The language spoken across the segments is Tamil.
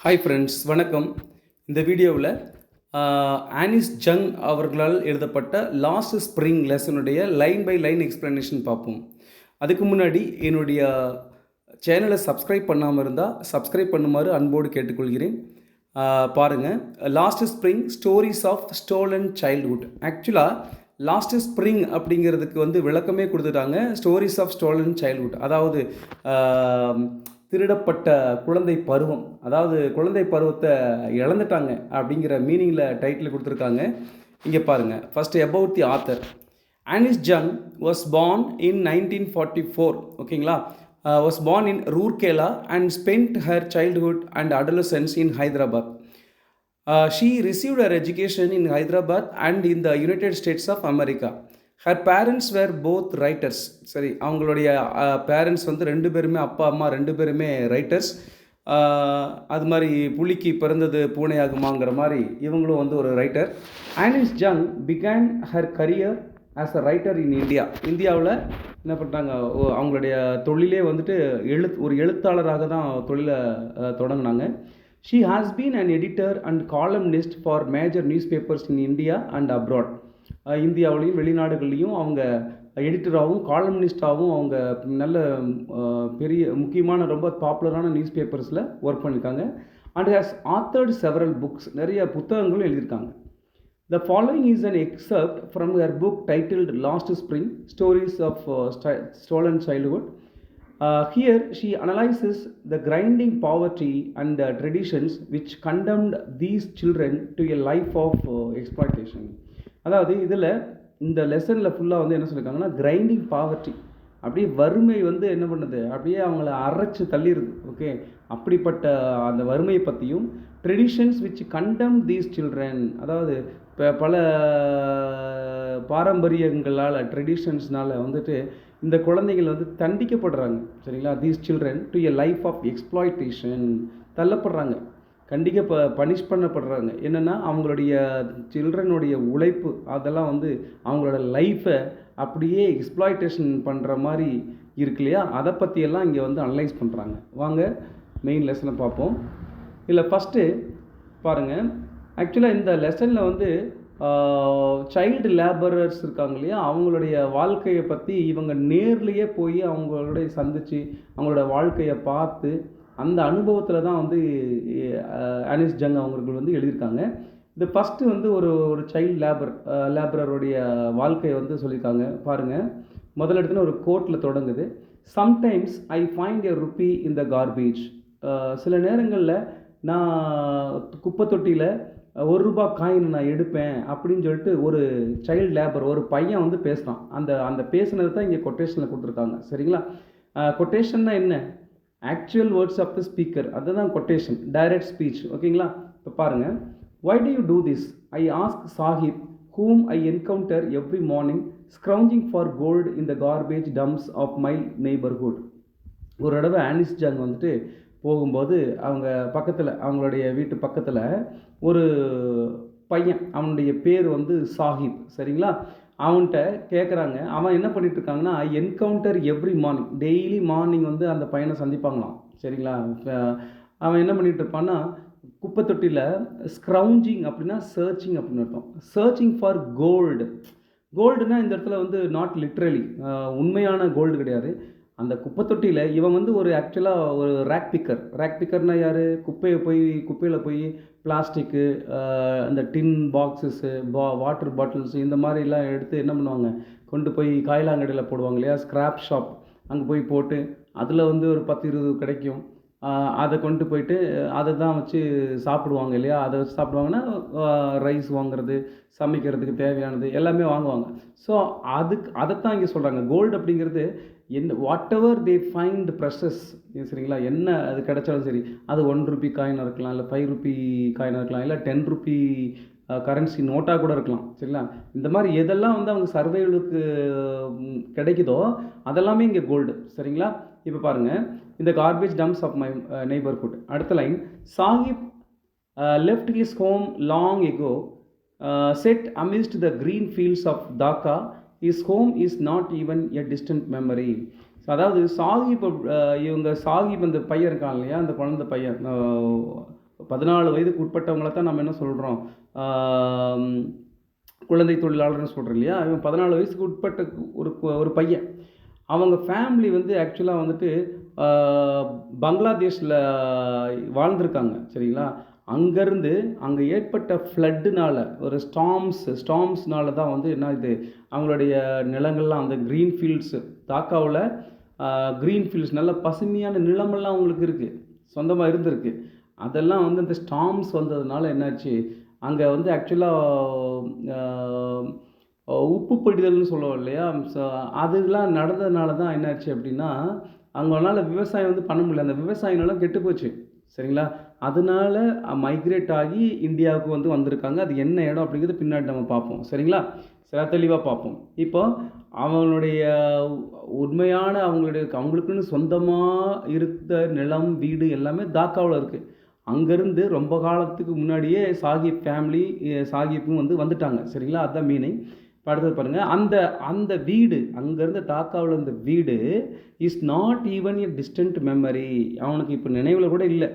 ஹாய் ஃப்ரெண்ட்ஸ், வணக்கம். இந்த வீடியோவில் ஆனிஸ் ஜங் அவர்களால் எழுதப்பட்ட லாஸ்ட் ஸ்ப்ரிங் லெசனுடைய லைன் பை லைன் எக்ஸ்ப்ளனேஷன் பார்ப்போம். அதுக்கு முன்னாடி என்னுடைய சேனலை சப்ஸ்கிரைப் பண்ணாமல் இருந்தால் சப்ஸ்கிரைப் பண்ணுமாறு அன்போடு கேட்டுக்கொள்கிறேன். பாருங்கள், last spring stories of stolen childhood. ஆக்சுவலாக லாஸ்ட் ஸ்ப்ரிங் அப்படிங்கிறதுக்கு விளக்கமே கொடுத்துட்டாங்க. ஸ்டோரிஸ் ஆஃப் ஸ்டோலன் சைல்ட்ஹுட், அதாவது திருடப்பட்ட குழந்தை பருவம், அதாவது குழந்தை பருவத்தை இழந்துட்டாங்க அப்படிங்கிற மீனிங்கில் டைட்டில் கொடுத்துருக்காங்க. இங்கே பாருங்கள். First about the author. Anees Jung was born in 1944. ஓகேங்களா? Was born in Rourkela and spent her childhood and adolescence in Hyderabad. She received her education in Hyderabad and in the United States of America. Her parents were both writers. சரி, அவங்களுடைய பேரண்ட்ஸ் ரெண்டு பேருமே, அப்பா அம்மா ரெண்டு பேருமே ரைட்டர்ஸ். அது மாதிரி புலிக்கு பிறந்தது பூனை ஆகுமாங்கிற மாதிரி இவங்களும் ஒரு writer. Anees Jung began her career as a writer in India. இந்தியாவில் என்ன பண்ணுறாங்க, அவங்களுடைய தொழிலே ஒரு எழுத்தாளராக தான் தொழிலை தொடங்கினாங்க. She has been an editor and columnist for major news papers in India and abroad. இந்தியாவிலையும் வெளிநாடுகள்லையும் அவங்க எடிட்டராகவும் காலம்னிஸ்டாகவும் அவங்க நல்ல பெரிய முக்கியமான ரொம்ப பாப்புலரான நியூஸ் பேப்பர்ஸில் ஒர்க் பண்ணியிருக்காங்க. And has authored several books, நிறைய புத்தகங்களும் எழுதியிருக்காங்க. The following is an excerpt from her book titled Last Spring, Stories of Stolen Childhood. Here she analyzes the grinding poverty and traditions which condemned these children to a life of exploitation. அதாவது இதில் இந்த லெசனில் ஃபுல்லாக என்ன சொல்லியிருக்காங்கன்னா, கிரைண்டிங் பாவர்ட்டி, அப்படியே வறுமை என்ன பண்ணுது, அப்படியே அவங்கள அரைச்சி தள்ளிடுது. ஓகே, அப்படிப்பட்ட அந்த வறுமையை பற்றியும், traditions which condemn these children, அதாவது பல பாரம்பரியங்களால் ட்ரெடிஷன்ஸ்னால் இந்த குழந்தைகள் தண்டிக்கப்படுறாங்க. சரிங்களா? These children to a life of exploitation, தள்ளப்படுறாங்க, பனிஷ் பண்ணப்படுறாங்க. என்னென்னா, அவங்களுடைய சில்ட்ரனுடைய உழைப்பு அதெல்லாம் அவங்களோட லைஃப்பை அப்படியே எக்ஸ்ப்ளாய்டேஷன் பண்ணுற மாதிரி இருக்கு இல்லையா? அதை பற்றியெல்லாம் இங்கே அனலைஸ் பண்ணுறாங்க. வாங்க மெயின் லெசனை பார்ப்போம். இல்லை, ஃபஸ்ட்டு பாருங்கள். ஆக்சுவலாக இந்த லெசனில் சைல்டு லேபரர்ஸ் இருக்காங்க இல்லையா, அவங்களுடைய வாழ்க்கையை பற்றி இவங்க நேர்லேயே போய் அவங்களோட சந்தித்து அவங்களோட வாழ்க்கையை பார்த்து அந்த அனுபவத்தில் தான் ஆனிஸ் ஜங் அவர்கள் எழுதியிருக்காங்க. இது ஃபஸ்ட்டு ஒரு சைல்டு லேபரருடைய வாழ்க்கையை சொல்லியிருக்காங்க. பாருங்கள், முதல் இடத்துல ஒரு கோட்டில் தொடங்குது. Sometimes I find a rupee in the garbage. சில நேரங்களில் நான் குப்பை தொட்டியில் ₹1 காயின் நான் எடுப்பேன் அப்படின்னு சொல்லிட்டு ஒரு சைல்டு லேபர், ஒரு பையன் பேசுகிறான். அந்த பேசுனது தான் இங்கே கொட்டேஷனில் கொடுத்துருக்காங்க. சரிங்களா? கொட்டேஷன்னா என்ன? Actual words of the speaker, அதுதான் கொட்டேஷன், டைரக்ட் ஸ்பீச். ஓகேங்களா? இப்போ பாருங்கள். Why do you do this? I ask Sahib whom I encounter every morning scrounging for gold in the garbage dumps of my neighborhood. ஒரு தடவை ஆனிஸ் ஜங் போகும்போது அவங்க பக்கத்தில், அவங்களுடைய வீட்டு பக்கத்தில் ஒரு பையன், அவனுடைய பேர் சாஹிப். சரிங்களா? அவன்கிட்ட கேட்குறாங்க. அவன் என்ன பண்ணிகிட்ருக்காங்கன்னா, I encounter every morning, daily morning அந்த பையனை சந்திப்பாங்களாம். சரிங்களா? அவன் என்ன பண்ணிகிட்டு இருப்பான்னா, குப்பை தொட்டியில் ஸ்க்ரவுஞ்சிங் அப்படின்னா சர்ச்சிங் அப்படின்னு அர்த்தம். Searching for gold. கோல்டுனா இந்த இடத்துல நாட் லிட்ரலி உண்மையான கோல்டு கிடையாது. அந்த குப்பை தொட்டியில் இவன் ஒரு ஆக்சுவலாக ஒரு ரேக் பிக்கர்னால் யார்? குப்பையில் போய் பிளாஸ்டிக்கு, இந்த டின் பாக்ஸஸ்ஸு, வாட்டர் பாட்டில்ஸு, இந்த மாதிரிலாம் எடுத்து என்ன பண்ணுவாங்க, கொண்டு போய் காய்லாங்கடையில் போடுவாங்க இல்லையா? ஸ்க்ராப் ஷாப், அங்கே போய் போட்டு அதில் ஒரு 10-20 கிடைக்கும். அதை கொண்டு போயிட்டு அதை தான் வச்சு சாப்பிடுவாங்க இல்லையா? அதை வச்சு சாப்பிடுவாங்கன்னா ரைஸ் வாங்குறது, சமைக்கிறதுக்கு தேவையானது எல்லாமே வாங்குவாங்க. ஸோ அதைத்தான் இங்கே சொல்கிறாங்க. கோல்டு அப்படிங்கிறது what ever they find precious. சரிங்களா? என்ன அது கிடைச்சாலும் சரி, அது ₹1 காயினாக இருக்கலாம், இல்லை ₹5 காயினாக இருக்கலாம், இல்லை ₹10 கரன்சி நோட்டாக கூட இருக்கலாம். சரிங்களா? இந்த மாதிரி எதெல்லாம் அவங்க சர்வைவலுக்கு கிடைக்குதோ அதெல்லாமே இங்கே கோல்டு. சரிங்களா? இப்போ பாருங்கள், இந்த garbage dumps of my neighbourhood. அடுத்த line. Sahib left his home long ago, set amidst the green fields of Dhaka. His home is not even a distant memory. அதாவது சாஹிப், அந்த பையன் இருக்கான் இல்லையா, அந்த குழந்தை பையன் 14 வயதுக்கு உட்பட்டவங்கள தான் நம்ம என்ன சொல்கிறோம், குழந்தை தொழிலாளர்னு சொல்கிறோம் இல்லையா. இவன் 14 வயசுக்கு உட்பட்ட ஒரு ஒரு பையன். அவங்க ஃபேமிலி வந்து ஆக்சுவலாக வந்துட்டு பங்களாதேஷில் வாழ்ந்திருக்காங்க சரிங்களா. அங்கேருந்து அங்கே ஏற்பட்ட ஃப்ளட்டுனால, ஒரு ஸ்டார்ம்ஸ்னால தான் வந்து என்ன இது, அவங்களுடைய நிலங்கள்லாம் அந்த க்ரீன் ஃபீல்ட்ஸு டாக்காவில் க்ரீன் ஃபீல்ட்ஸ் நல்ல பசுமையான நிலமெல்லாம் அவங்களுக்கு இருக்குது, சொந்தமாக இருந்திருக்கு. அதெல்லாம் வந்து இந்த ஸ்டார்ம்ஸ் வந்ததுனால என்னாச்சு, அங்கே வந்து ஆக்சுவலாக உப்பு படிதல்னு சொல்லுவோம் இல்லையா. ஸோ அதெல்லாம் நடந்ததுனால தான் என்னாச்சு அப்படின்னா, அவங்களால விவசாயம் வந்து பண்ண முடியல. அந்த விவசாய நிலம் கெட்டு போச்சு சரிங்களா. அதனால மைக்ரேட் ஆகி இந்தியாவுக்கு வந்து வந்திருக்காங்க. அது என்ன இடம் அப்படிங்கிறது பின்னாடி நம்ம பார்ப்போம் சரிங்களா. சில தெளிவாக பார்ப்போம். இப்போ அவங்களுடைய உண்மையான அவங்களுக்குன்னு சொந்தமாக இருந்த நிலம், வீடு எல்லாமே தாக்காவில் இருக்குது. அங்கேருந்து ரொம்ப காலத்துக்கு முன்னாடியே சாஹிப் ஃபேமிலி, சாஹிப்பும் வந்து வந்துட்டாங்க சரிங்களா. அதுதான் மீனிங். இப்போ அடுத்தது பாருங்கள், அந்த அந்த வீடு அங்கேருந்து தாக்காவில் இருந்த வீடு is not even a distant memory. அவனுக்கு இப்போ நினைவில் கூட இல்லை.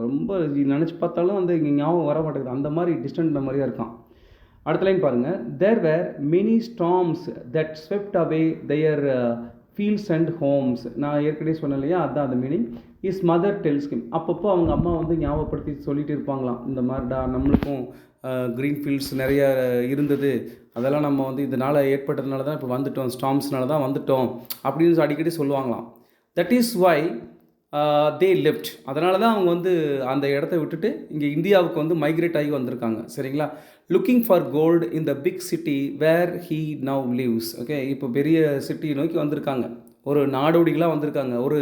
ரொம்ப நினச்சி பார்த்தாலும் அந்த ஞாபகம் வர மாட்டேங்குது. அந்த மாதிரி டிஸ்டன்ட் மெமரியாக இருக்கான். அடுத்த லைன் பாருங்கள், there were many storms that swept away their fields and homes. நான் ஏற்கனவே சொன்னேன் இல்லையா, அதுதான் அந்த meaning. Is mother tells him. அப்பப்போ அவங்க அம்மா வந்து ஞாபகப்படுத்தி சொல்லிட்டு இருப்பாங்களாம், இந்த மாதிரிடா நம்மளுக்கும் க்ரீன் ஃபீல்ட்ஸ் நிறைய இருந்தது, அதெல்லாம் நம்ம வந்து இதனால் ஏற்பட்டதுனால தான் இப்போ வந்துட்டோம், ஸ்டார்ம்ஸ்னால தான் வந்துட்டோம் அப்படின்னு அடிக்கடி சொல்லுவாங்களாம். That is why they left. அதனால தான் அவங்க வந்து அந்த இடத்த விட்டுட்டு இங்கே இந்தியாவுக்கு வந்து மைக்ரேட் ஆகி வந்திருக்காங்க சரிங்களா. Looking for gold in the big city where he now lives. Okay, இப்போ பெரிய சிட்டியை நோக்கி வந்திருக்காங்க, ஒரு நாடோடிகளாக வந்திருக்காங்க, ஒரு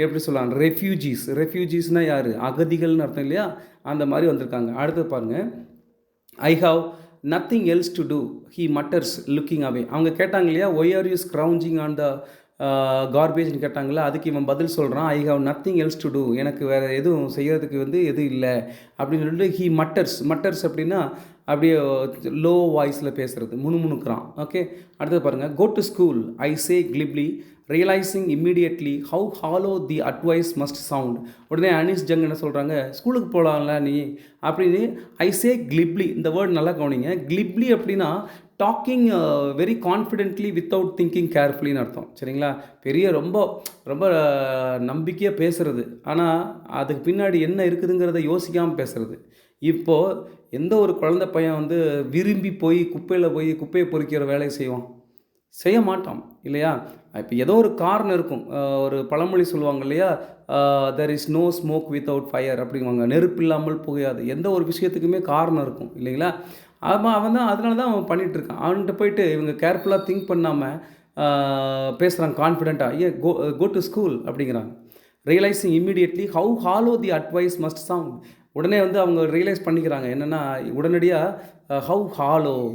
எப்படி சொல்லலாம், ரெஃப்யூஜிஸ்னால் யார், அகதிகள்னு அர்த்தம் இல்லையா, அந்த மாதிரி வந்திருக்காங்க. அடுத்து பாருங்கள், I have nothing else to do he mutters looking away. அவங்க கேட்டாங்க இல்லையா, why are you scrounging on the கார்பேஜ்னு கேட்டாங்களா, அதுக்கு இவன் பதில் சொல்கிறான், I have nothing else to do, எனக்கு வேறு எதுவும் செய்கிறதுக்கு வந்து எதுவும் இல்லை அப்படின்னு சொல்லிட்டு ஹீ மட்டர்ஸ் அப்படின்னா அப்படியே லோ வாய்ஸில் பேசுகிறது, முணுமுணுக்கிறான். ஓகே, அடுத்தது பாருங்கள், go to school I say glibly realising immediately how hollow the advice must sound. உடனே அனீஸ் ஜங் என்ன சொல்கிறாங்க, ஸ்கூலுக்கு போகலாம்ல நீ அப்படின்னு. ஐ சே கிளிப்லி, இந்த வேர்டு நல்லா கவனிங்க. கிளிப்லி அப்படின்னா talking very confidently without thinking கேர்ஃபுல்லின்னு அர்த்தம் சரிங்களா. பெரிய ரொம்ப ரொம்ப நம்பிக்கையாக பேசுகிறது, ஆனால் அதுக்கு பின்னாடி என்ன இருக்குதுங்கிறத யோசிக்காமல் பேசுகிறது. இப்போது எந்த ஒரு குழந்தை பையன் வந்து விரும்பி போய் குப்பையை பொறிக்கிற வேலையை செய்ய மாட்டான் இல்லையா. இப்போ ஏதோ ஒரு காரணம் இருக்கும். ஒரு பழமொழி சொல்லுவாங்க இல்லையா, there is no smoke without fire அப்படிங்குவாங்க, நெருப்பு இல்லாமல் புகையாது. எந்த ஒரு விஷயத்துக்குமே காரணம் இருக்கும் இல்லைங்களா. அவன் தான் அதனால தான் அவன் பண்ணிகிட்ருக்கான். அவன்கிட்ட போயிட்டு இவங்க கேர்ஃபுல்லாக திங்க் பண்ணாமல் பேசுகிறாங்க கான்ஃபிடென்ட்டாக, கோ டு ஸ்கூல் அப்படிங்கிறாங்க. Realising immediately how hollow the advice must sound. உடனே வந்து அவங்க ரியலைஸ் பண்ணிக்கிறாங்க என்னென்னா, உடனடியாக ஹவு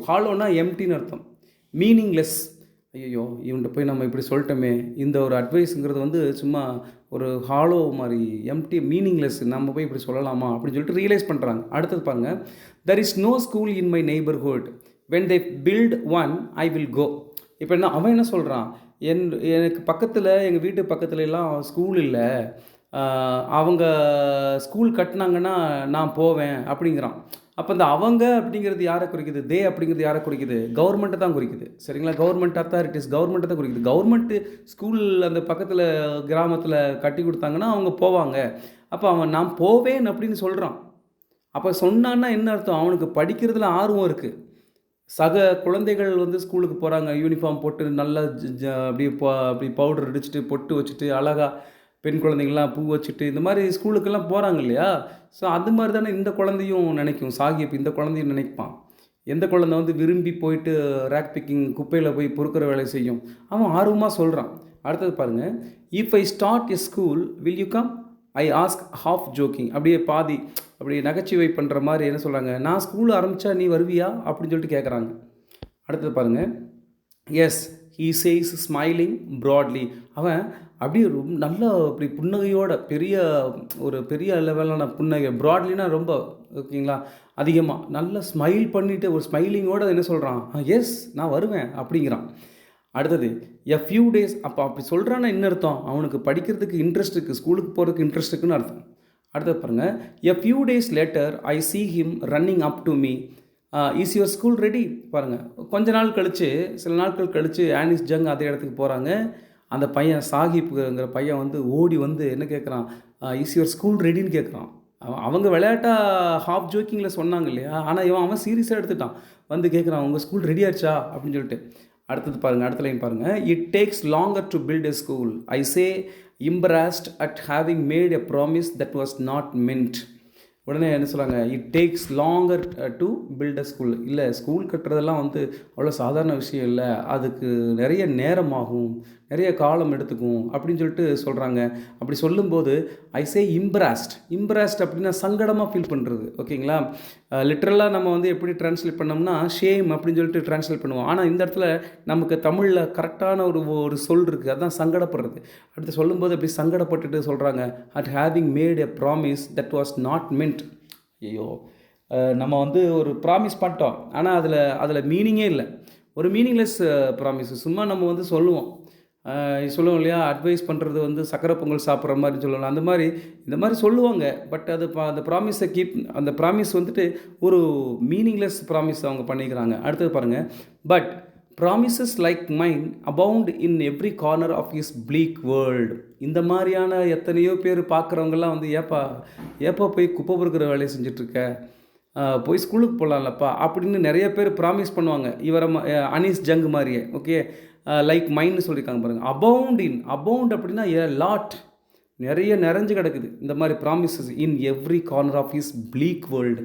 ஹாலோனா எம்டின்னு அர்த்தம், மீனிங்லெஸ். ஐயோ இவன்கிட்ட போய் நம்ம இப்படி சொல்லிட்டோமே, இந்த ஒரு அட்வைஸுங்கிறது வந்து சும்மா ஒரு ஹாலோ மாதிரி, எம்டி, மீனிங்லெஸ், நம்ம போய் இப்படி சொல்லலாமா அப்படின்னு சொல்லிட்டு ரியலைஸ் பண்ணுறாங்க. அடுத்தது பாருங்கள், there is no school in my neighbourhood when they build one I will go. இப்போ என்ன அவன் என்ன சொல்கிறான், எனக்கு பக்கத்தில், எங்கள் வீட்டு பக்கத்துல எல்லாம் ஸ்கூல் இல்லை, அவங்க ஸ்கூல் கட்டினாங்கன்னா நான் போவேன் அப்படிங்கிறான். அப்போ இந்த அவங்க அப்படிங்கிறது யாரை குறிக்குது, தே அப்படிங்கிறது யாரை குறிக்குது, கவர்மெண்ட்டை தான் குறிக்குது சரிங்களா. கவர்மெண்ட் அத்தாரிட்டிஸ், கவர்மெண்ட்டை தான் குறிக்குது. கவர்மெண்ட்டு ஸ்கூல் அந்த பக்கத்தில் கிராமத்தில் கட்டி கொடுத்தாங்கன்னா அவங்க போவாங்க. அப்போ அவன் நான் போவேன் அப்படின்னு சொல்கிறான். அப்போ சொன்னான்னா என்ன அர்த்தம், அவனுக்கு படிக்கிறதுல ஆர்வம் இருக்குது. சக குழந்தைகள் வந்து ஸ்கூலுக்கு போகிறாங்க, யூனிஃபார்ம் போட்டு நல்லா அப்படி பவுடர் அடிச்சுட்டு பொட்டு வச்சுட்டு அழகாக, பெண் குழந்தைங்கள்லாம் பூ வச்சுட்டு இந்த மாதிரி ஸ்கூலுக்கெல்லாம் போகிறாங்க இல்லையா. ஸோ அது மாதிரி தானே இந்த குழந்தையும் நினைக்கும், சாஹிப் இந்த குழந்தையும் நினைப்பான். எந்த குழந்தை வந்து விரும்பி போயிட்டு ரேக் பிக்கிங், குப்பையில் போய் பொறுக்கிற வேலை செய்யும், அவன் ஆர்வமாக சொல்கிறான். அடுத்தது பாருங்கள், if I start a school will you come I ask half joking. அப்படியே பாதி அப்படியே நகைச்சுவை பண்ணுற மாதிரி என்ன சொல்கிறாங்க, நான் ஸ்கூல் ஆரம்பித்தா நீ வருவியா அப்படின்னு சொல்லிட்டு கேட்குறாங்க. அடுத்தது பாருங்கள், S he says smiling broadly. அவன் அப்படியே ரொம்ப நல்ல அப்படி புன்னகையோட, பெரிய லெவலான புன்னகை, ப்ராட்லினா ரொம்ப ஓகேங்களா, அதிகமாக நல்லா ஸ்மைல் பண்ணிவிட்டு ஒரு ஸ்மைலிங்கோடு என்ன சொல்கிறான், எஸ் நான் வருவேன் அப்படிங்கிறான். அடுத்தது எ ஃபியூ டேஸ். அப்போ அப்படி சொல்கிறான்னா என்ன அர்த்தம், அவனுக்கு படிக்கிறதுக்கு இன்ட்ரெஸ்ட் இருக்குது, ஸ்கூலுக்கு போகிறதுக்கு இன்ட்ரெஸ்ட் இருக்குன்னு அர்த்தம். அடுத்தது பாருங்கள், a few days later I see him running up to me, is your school ready. பாருங்கள், கொஞ்ச நாள் கழித்து, சில நாட்கள் கழித்து ஆனிஸ் ஜங் அதே இடத்துக்கு போகிறாங்க. அந்த பையன் சாஹிப்ங்கிற பையன் வந்து ஓடி வந்து என்ன கேட்குறான், இஸ் யுவர் ஸ்கூல் ரெடின்னு கேட்குறான். அவங்க விளையாட்டாக ஹாஃப் ஜோக்கிங்கில் சொன்னாங்க இல்லையா, ஆனால் அவன் சீரியஸாக எடுத்துட்டான். வந்து கேட்குறான், உங்கள் ஸ்கூல் ரெடி ஆச்சா அப்படின்னு சொல்லிட்டு. அடுத்தது பாருங்கள், அடுத்த லைன் பாருங்கள், it takes longer to build a school, I say embarrassed at having made a promise that was not meant. உடனே என்ன சொல்கிறாங்க, it takes longer to build a school. இல்லை, ஸ்கூல் கட்டுறதெல்லாம் வந்து அவ்வளோ சாதாரண விஷயம் இல்லை, அதுக்கு நிறைய நேரமாகும், நிறைய காலம் எடுத்துக்கும் அப்படின்னு சொல்லிட்டு சொல்கிறாங்க. அப்படி சொல்லும்போது ஐ சே இம்ப்ராஸ்ட் அப்படின்னா சங்கடமாக ஃபீல் பண்ணுறது. ஓகேங்களா, லிட்ரலாக நம்ம வந்து எப்படி ட்ரான்ஸ்லேட் பண்ணோம்னா ஷேம் அப்படின்னு சொல்லிட்டு ட்ரான்ஸ்லேட் பண்ணுவோம். ஆனால் இந்த இடத்துல நமக்கு தமிழில் கரெக்டான ஒரு சொல் இருக்குது, அதுதான் சங்கடப்படுறது. அடுத்து சொல்லும்போது அப்படி சங்கடப்பட்டுட்டு சொல்கிறாங்க, at having made a promise that was not மென்ட். ஐயோ, நம்ம வந்து ஒரு ப்ராமிஸ் பண்ணிட்டோம், ஆனால் அதில் மீனிங்கே இல்லை, ஒரு மீனிங்லெஸ் ப்ராமிஸ். சும்மா நம்ம வந்து சொல்லுவோம் இல்லையா, அட்வைஸ் பண்ணுறது வந்து சக்கரை பொங்கல் சாப்பிட்ற மாதிரி சொல்லலாம், அந்த மாதிரி இந்த மாதிரி சொல்லுவாங்க. பட் அது அந்த ப்ராமிஸை அந்த ப்ராமிஸ் வந்துட்டு ஒரு மீனிங்லெஸ் ப்ராமிஸ் அவங்க பண்ணிக்கிறாங்க. அடுத்தது பாருங்கள், but promises like mind abound in every corner of his bleak world. இந்த மாதிரியான எத்தனையோ பேர் பார்க்குறவங்கெல்லாம் வந்து ஏப்பா போய் குப்பை பொறுக்கிற வேலையை செஞ்சிட்ருக்க, போய் ஸ்கூலுக்கு போகலாம்லப்பா அப்படின்னு நிறைய பேர் ப்ராமிஸ் பண்ணுவாங்க. அனீஸ் ஜங் மாதிரியே. ஓகே, லைக் மைண்ட்னு சொல்லியிருக்காங்க பாருங்கள். அபவுண்ட் அப்படின்னா ஏ லாட், நிறைய நிறைஞ்சு கிடக்குது இந்த மாதிரி promises in every corner of his bleak world.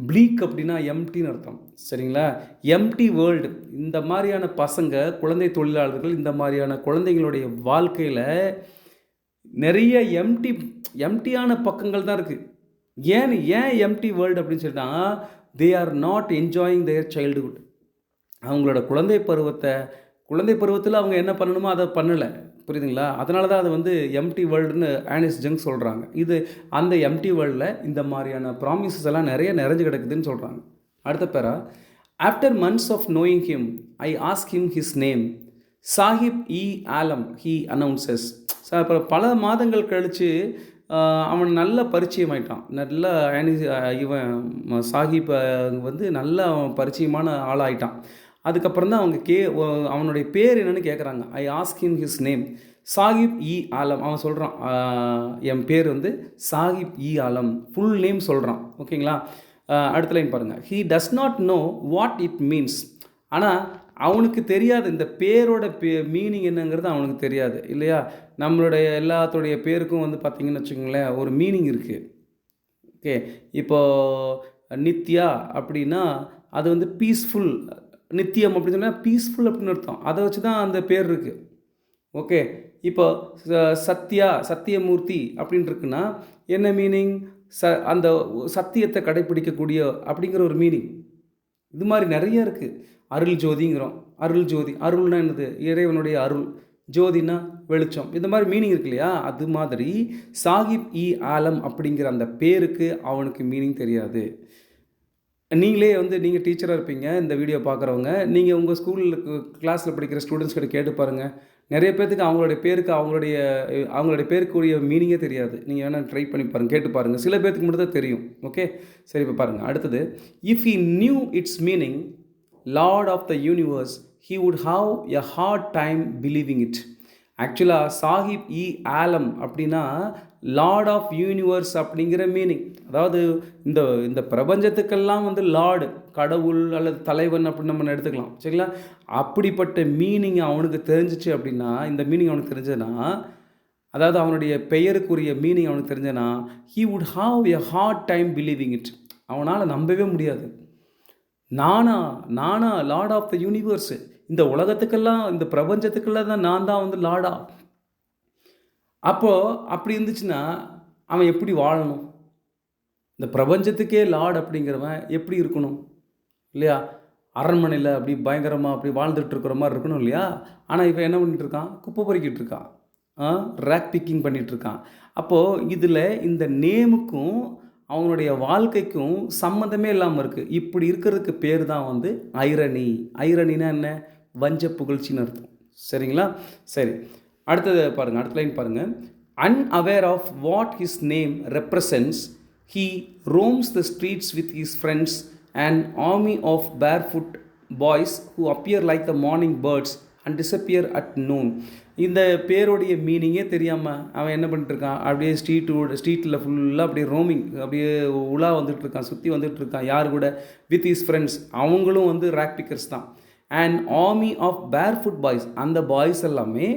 Bleak அப்படின்னா எம்டின்னு அர்த்தம். சரிங்களா, எம்டி வேர்ல்டு. இந்த மாதிரியான பசங்க, குழந்தை தொழிலாளர்கள், இந்த மாதிரியான குழந்தைங்களுடைய வாழ்க்கையில் நிறைய எம்டியான பக்கங்கள் தான் இருக்குது. ஏன் எம்டி வேர்ல்டு அப்படின்னு சொல்லிட்டா, they are not enjoying their childhood. அவங்களோட குழந்தை பருவத்தில் அவங்க என்ன பண்ணணுமோ அதை பண்ணலை, புரியுதுங்களா? அதனால தான் அது வந்து எம்டி வேர்ல்டுன்னு ஆனிஸ் ஜங் சொல்கிறாங்க. இது அந்த எம்டி வேர்ல்டில் இந்த மாதிரியான ப்ராமிசஸ் எல்லாம் நிறைஞ்சு கிடக்குதுன்னு சொல்கிறாங்க. அடுத்த para, after months of knowing him I ask him his name, Sahib e Alam he announces. அப்புறம் பல மாதங்கள் கழித்து அவன் நல்ல பரிச்சயம் ஆயிட்டான். நல்ல இவன் சாஹிப் வந்து நல்ல பரிச்சயமான ஆளாயிட்டான். அதுக்கப்புறம் தான் அவனுடைய பேர் என்னென்னு கேட்குறாங்க. I ask him his name Sahib e Alam. அவன் சொல்கிறான், என் பேர் வந்து சாஹிப் இ ஆலம், ஃபுல் நேம் சொல்கிறான். ஓகேங்களா, அடுத்த லைன் பாருங்கள், he does not know what it means. ஆனால் அவனுக்கு தெரியாது இந்த பேரோட மீனிங் என்னங்கிறது அவனுக்கு தெரியாது இல்லையா. நம்மளுடைய எல்லாத்துடைய பேருக்கும் வந்து பார்த்திங்கன்னு வச்சுக்கோங்களேன், ஒரு மீனிங் இருக்குது. ஓகே, இப்போது நித்யா அப்படின்னா அது வந்து பீஸ்ஃபுல், நித்தியம் அப்படின்னு சொன்னால் பீஸ்ஃபுல் அப்படின்னு அர்த்தம். அதை வச்சு தான் அந்த பேர் இருக்குது. ஓகே, இப்போ சத்தியமூர்த்தி அப்படின்னு இருக்குன்னா என்ன மீனிங், அந்த சத்தியத்தை கடைப்பிடிக்கக்கூடிய அப்படிங்கிற ஒரு மீனிங். இது மாதிரி நிறைய இருக்குது. அருள் ஜோதிங்கிறோம், அருள் ஜோதி, அருள்னா என்னது, இறைவனுடைய அருள், ஜோதினா வெளிச்சம், இந்த மாதிரி மீனிங் இருக்கு இல்லையா. அது மாதிரி சாஹிப் இ ஆலம் அப்படிங்கிற அந்த பேருக்கு அவனுக்கு மீனிங் தெரியாது. நீங்களே வந்து நீங்கள் டீச்சராக இருப்பீங்க, இந்த வீடியோ பார்க்குறவங்க, நீங்கள் உங்கள் ஸ்கூலில் கிளாஸில் படிக்கிற ஸ்டூடெண்ட்ஸ் கிட்ட கேட்டு பாருங்கள். நிறைய பேர்த்துக்கு அவங்களுடைய பேருக்குரிய மீனிங்கே தெரியாது. நீங்கள் வேணால் ட்ரை பண்ணி பாருங்கள், கேட்டு பாருங்கள். சில பேர்த்துக்கு மட்டும் தான் தெரியும். ஓகே, சரி, இப்போ பாருங்கள் அடுத்தது, if he knew its meaning lord of the universe he would have a hard time believing it. ஆக்சுவலாக சாஹிப் இ ஆலம் அப்படின்னா லார்ட் ஆஃப் யூனிவர்ஸ் அப்படிங்கிற மீனிங். அதாவது இந்த பிரபஞ்சத்துக்கெல்லாம் வந்து லார்டு, கடவுள் அல்லது தலைவன் அப்படின்னு நம்ம எடுத்துக்கலாம். சரிங்களா, அப்படிப்பட்ட மீனிங் அவனுக்கு தெரிஞ்சிச்சு அப்படின்னா, இந்த மீனிங் அவனுக்கு தெரிஞ்சதுன்னா, அதாவது அவனுடைய பெயருக்குரிய மீனிங் அவனுக்கு தெரிஞ்சதுன்னா, he would have a hard time believing it. அவனால் நம்பவே முடியாது. நானா லார்ட் ஆஃப் த யூனிவர்ஸ், இந்த உலகத்துக்கெல்லாம், இந்த பிரபஞ்சத்துக்கெல்லாம் தான் நான் தான் வந்து லார்டா. அப்போது அப்படி இருந்துச்சுன்னா அவன் எப்படி வாழணும்? இந்த பிரபஞ்சத்துக்கே லார்ட் அப்படிங்கிறவன் எப்படி இருக்கணும் இல்லையா? அரண்மனையில் அப்படி பயங்கரமாக அப்படி வாழ்ந்துட்டு இருக்கிற மாதிரி இருக்கணும் இல்லையா? ஆனால் இப்போ என்ன பண்ணிகிட்டு இருக்கான்? குப்பை பொறுக்கிட்டு இருக்கான், ரேக் பிக்கிங் பண்ணிகிட்ருக்கான். அப்போது இதில் இந்த நேமுக்கும் அவனுடைய வாழ்க்கைக்கும் சம்மந்தமே இல்லாமல் இருக்குது. இப்படி இருக்கிறதுக்கு பேர் தான் வந்து ஐரணி. ஐரணினா என்ன? வஞ்ச புகழ்ச்சின்னு அர்த்தம். சரிங்களா, சரி, அடுத்தது பாருங்கள், அடுத்த லைன் பாருங்கள். Unaware of what his name represents, he roams the streets with his friends, an army of barefoot boys who appear like the morning birds and disappear at noon. இந்த பேருடைய மீனிங்கே தெரியாமல் அவன் என்ன பண்ணிட்டுருக்கான், அப்படியே ஸ்ட்ரீட்டில் ஃபுல்லாக அப்படியே ரோமிங், அப்படியே உலா வந்துட்டுருக்கான், சுற்றி வந்துட்டுருக்கான். யார் கூட? With his friends. அவங்களும் வந்து ரேக் பிக்கர்ஸ் தான். And army of barefoot boys, அந்த பாய்ஸ் எல்லாமே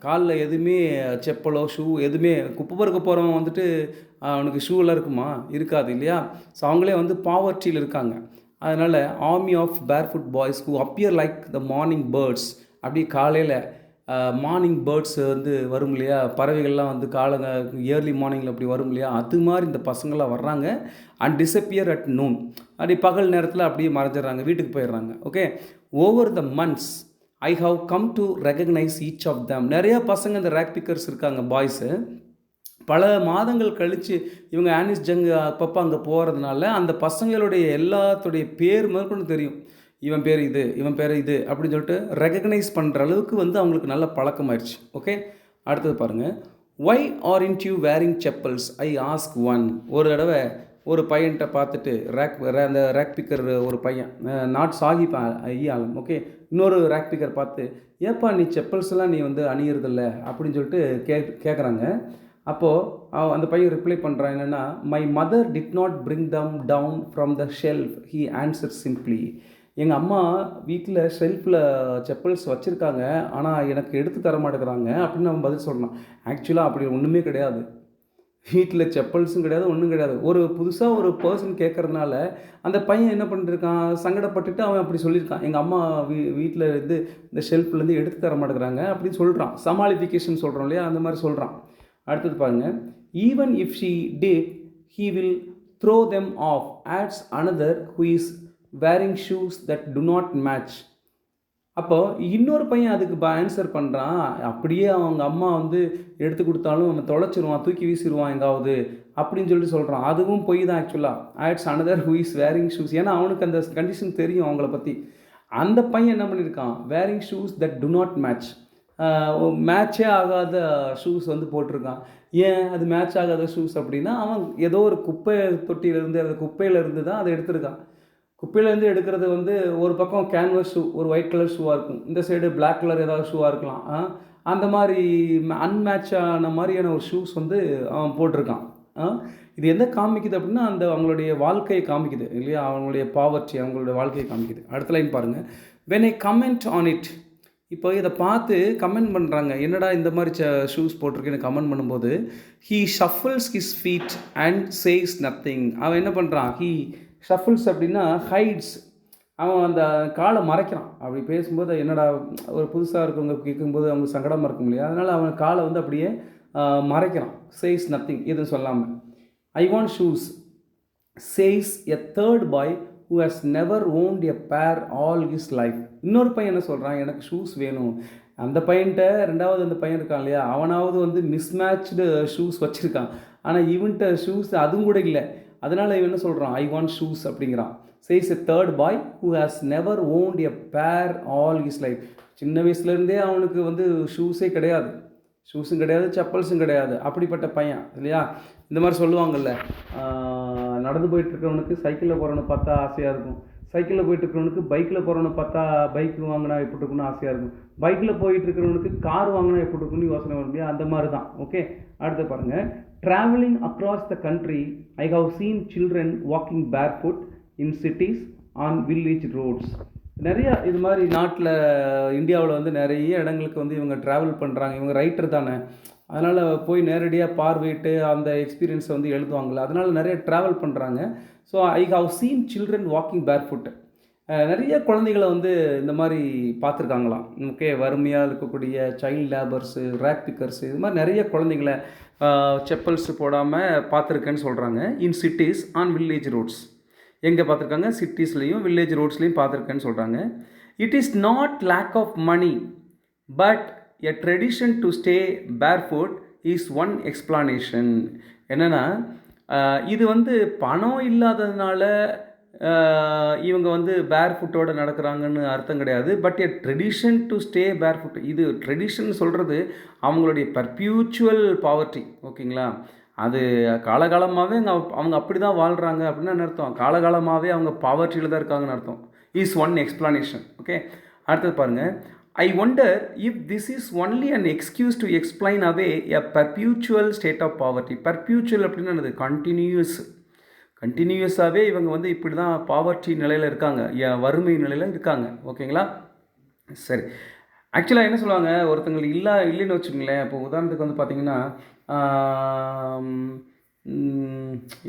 காலில் எதுவுமே செப்பலோ ஷூ எதுவுமே, குப்பை பறக்க போகிறவன் வந்துட்டு அவனுக்கு ஷூவெல்லாம் இருக்குமா? இருக்காது இல்லையா? ஸோ அவங்களே வந்து பாவர்ட்டியில் இருக்காங்க. அதனால் army of barefoot boys who appear like the morning birds, அப்படி காலையில் மார்னிங் பேர்ட்ஸ் வந்து வரும் இல்லையா, பறவைகள்லாம் வந்து ஏர்லி மார்னிங்கில் அப்படி வரும் இல்லையா, அது மாதிரி இந்த பசங்களாம் வர்றாங்க. அண்ட் டிஸப்பியர் அட் நூன், அப்படி பகல் நேரத்தில் அப்படியே மறைஞ்சிடுறாங்க, வீட்டுக்கு போயிடுறாங்க. Okay, over the months I have come to recognise each of them. நிறையா பசங்க இந்த ரேக் பிக்கர்ஸ் இருக்காங்க, பாய்ஸு. பல மாதங்கள் கழித்து இவங்க ஆனிஸ் ஜங் அப்பப்போ அங்கே போகிறதுனால அந்த பசங்களுடைய எல்லாத்துடைய பேர் முதற்கொண்டு தெரியும். இவன் பேர் இது, இவன் பேர் இது அப்படின்னு சொல்லிட்டு ரெகக்னைஸ் பண்ணுற அளவுக்கு வந்து அவங்களுக்கு நல்ல பழக்கமாயிடுச்சு. ஓகே, அடுத்தது பாருங்கள். Why aren't you wearing chappals I ask one. ஒரு தடவை ஒரு பையன்கிட்ட பார்த்துட்டு அந்த ரேக் பிக்கர் ஒரு பையன், நாட் சாஹிப் ஐயாலம், ஓகே, இன்னொரு ரேக் பிக்கர் பார்த்து, ஏப்பா நீ செப்பல்ஸ்லாம் நீ வந்து அணியிறதில்ல அப்படின்னு சொல்லிட்டு கேட்குறாங்க. அப்போது அந்த பையன் ரிப்ளை பண்ணுறான் என்னென்னா, my mother did not bring them down from the shelf, he answer simply. எங்கள் அம்மா வீட்டில் ஷெல்ஃபில் செப்பல்ஸ் வச்சுருக்காங்க, ஆனால் எனக்கு எடுத்து தர மாட்டேங்கிறாங்க அப்படின்னு அவன் பதில் சொல்லலாம். ஆக்சுவலாக அப்படி ஒன்றுமே கிடையாது. வீட்டில் செப்பல்ஸும் கிடையாது, ஒன்றும் கிடையாது. ஒரு புதுசாக ஒரு பர்சன் கேட்குறதுனால அந்த பையன் என்ன பண்ணிட்டுருக்கான், சங்கடப்பட்டுட்டு அவன் அப்படி சொல்லியிருக்கான், எங்கள் அம்மா வீட்டில் இருந்து இந்த ஷெல்ஃப்லேருந்து எடுத்து தர மாட்டேங்கிறாங்க அப்படின்னு சொல்கிறான். சமாளிஃபிகேஷன் சொல்கிறோம் இல்லையா, அந்த மாதிரி சொல்கிறான். அடுத்தது பாருங்கள். Even if she did he will throw them off adds another who is wearing shoes that do not match. அப்போது இன்னொரு பையன் அதுக்கு ஆன்சர் பண்ணுறான், அப்படியே அவங்க அம்மா வந்து எடுத்து கொடுத்தாலும் அவன் தொலைச்சிருவான், தூக்கி வீசிடுவான் எங்காவது அப்படின்னு சொல்லிட்டு சொல்கிறான். அதுவும் பொய் தான் ஆக்சுவலாக. Adds another who is wearing shoes, ஏன்னா அவனுக்கு அந்த கண்டிஷன் தெரியும் அவங்கள பற்றி. அந்த பையன் என்ன பண்ணியிருக்கான், wearing shoes that do not match, மேட்சே ஆகாத ஷூஸ் வந்து போட்டிருக்கான். ஏன் அது மேட்ச் ஆகாத ஷூஸ் அப்படின்னா, அவன் ஏதோ ஒரு குப்பை தொட்டியிலேருந்து, அந்த குப்பையிலேருந்து தான் அதை எடுத்திருக்கான். குப்பையிலேருந்து எடுக்கிறது வந்து ஒரு பக்கம் கேன்வஸ் ஷூ, ஒரு ஒயிட் கலர் ஷூவாக இருக்கும், இந்த சைடு பிளாக் கலர் ஏதாவது ஷூவாக இருக்கலாம். அந்த மாதிரி அன்மேட்சான மாதிரியான ஒரு ஷூஸ் வந்து அவன் போட்டிருக்கான். இது எந்த காமிக்குது அப்படின்னா, அந்த அவங்களுடைய வாழ்க்கையை காமிக்குது இல்லையா, அவங்களுடைய பாவர்ட்டி, அவங்களுடைய வாழ்க்கையை காமிக்குது. அடுத்த லைன் பாருங்கள். When I comment on it, இப்போ இதை பார்த்து கமெண்ட் பண்ணுறாங்க, என்னடா இந்த மாதிரி ஷூஸ் போட்டிருக்கேன்னு கமெண்ட் பண்ணும்போது, he shuffles his feet and says nothing. அவன் என்ன பண்ணுறான், ஹீ ஷஃபிள்ஸ் அப்படின்னா ஹைட்ஸ், அவன் அந்த காலை மறைக்கிறான். அப்படி பேசும்போது என்னடா, ஒரு புதுசாக இருக்கவங்க கேட்கும்போது அவங்க சங்கடமாக இருக்கும் இல்லையா, அதனால் அவன் காலை வந்து அப்படியே மறைக்கிறான். சேஸ் நத்திங் எதுவும் சொல்லாமல். I want shoes says a third boy who has never owned a pair all his life. இன்னொரு பையன் என்ன சொல்கிறான், எனக்கு ஷூஸ் வேணும். அந்த பையன்கிட்ட ரெண்டாவது அந்த பையன் இருக்கான் இல்லையா, அவனாவது வந்து மிஸ்மேட்ச்டு ஷூஸ் வச்சுருக்கான், ஆனால் இவன்கிட்ட ஷூஸ் அதுவும் கூட இல்லை. அதனால் இவன் என்ன சொல்கிறான், ஐ வாண்ட் ஷூஸ் அப்படிங்கிறான். Says a third boy who has never owned a pair all his life. சின்ன வயசுலேருந்தே அவனுக்கு வந்து ஷூஸே கிடையாது, ஷூஸும் கிடையாது, செப்பல்ஸும் கிடையாது, அப்படிப்பட்ட பையன் இல்லையா. இந்த மாதிரி சொல்லுவாங்கள்ல, நடந்து போயிட்டுருக்கிறவனுக்கு சைக்கிளில் போகிறவனை பார்த்தா ஆசையாக இருக்கும், சைக்கிளில் போயிட்டுருக்கிறவனுக்கு பைக்கில் போகிறவனை பார்த்தா பைக் வாங்கினா எப்படி இருக்குன்னு ஆசையாக இருக்கும், பைக்கில் போயிட்டுருக்கிறவனுக்கு கார் வாங்கினா எப்படி இருக்குன்னு யோசனை வரும் இல்லையா, அந்த மாதிரி தான். ஓகே, அடுத்து பாருங்கள். Travelling across the country I have seen children walking barefoot in cities on village roads. நிறையா இது மாதிரி நாட்டில், இந்தியாவில் வந்து நிறைய இடங்களுக்கு வந்து இவங்க ட்ராவல் பண்ணுறாங்க. இவங்க ரைட்டர் தானே, அதனால் போய் நேரடியாக பார்வையிட்டு அந்த எக்ஸ்பீரியன்ஸை வந்து எழுதுவாங்கள்ல, அதனால் நிறைய ட்ராவல் பண்ணுறாங்க. So I have seen children walking barefoot. நிறைய குழந்தைகளை வந்து இந்த மாதிரி பார்த்துருக்காங்களாம். ஓகே, வறுமையாக இருக்கக்கூடிய சைல்டு லேபர்ஸு, ரேக் பிக்கர்ஸு, இது மாதிரி நிறைய குழந்தைங்களை செப்பல்ஸ் போடாமல் பார்த்துருக்கேன்னு சொல்கிறாங்க. In cities on village roads. எங்கே பார்த்துருக்காங்க, சிட்டிஸ்லேயும் வில்லேஜ் ரோட்ஸ்லேயும் பார்த்துருக்கேன்னு சொல்கிறாங்க. It is not lack of money but a tradition to stay barefoot is one explanation. என்னென்னா, இது வந்து பணம் இல்லாததுனால இவங்க வந்து பேர் ஃபுட்டோடு நடக்கிறாங்கன்னு அர்த்தம் கிடையாது. But a tradition to stay பேர் ஃபுட், இது ட்ரெடிஷன் சொல்கிறது அவங்களுடைய பர்பியூச்சுவல் பாவர்ட்டி. ஓகேங்களா? அது காலகாலமாகவே அவங்க அப்படி தான் வாழ்கிறாங்க அப்படின்னு அர்த்தம். காலகாலமாகவே அவங்க பாவர்ட்டியில் தான் இருக்காங்கன்னு அர்த்தம். Is one explanation. ஓகே, அடுத்தது பாருங்கள். I wonder if this is only an excuse to explain away a perpetual state of poverty. Perpetual அப்படின்னு என்னது? கண்டினியூஸாகவே இவங்க வந்து இப்படி தான் பாவர்ட்டி நிலையில் இருக்காங்க, வறுமை நிலையில் இருக்காங்க. ஓகேங்களா? சரி, ஆக்சுவலாக என்ன சொல்லுவாங்க, ஒருத்தங்களுக்கு இல்லைன்னு வச்சுக்கோங்களேன். இப்போ உதாரணத்துக்கு வந்து பார்த்திங்கன்னா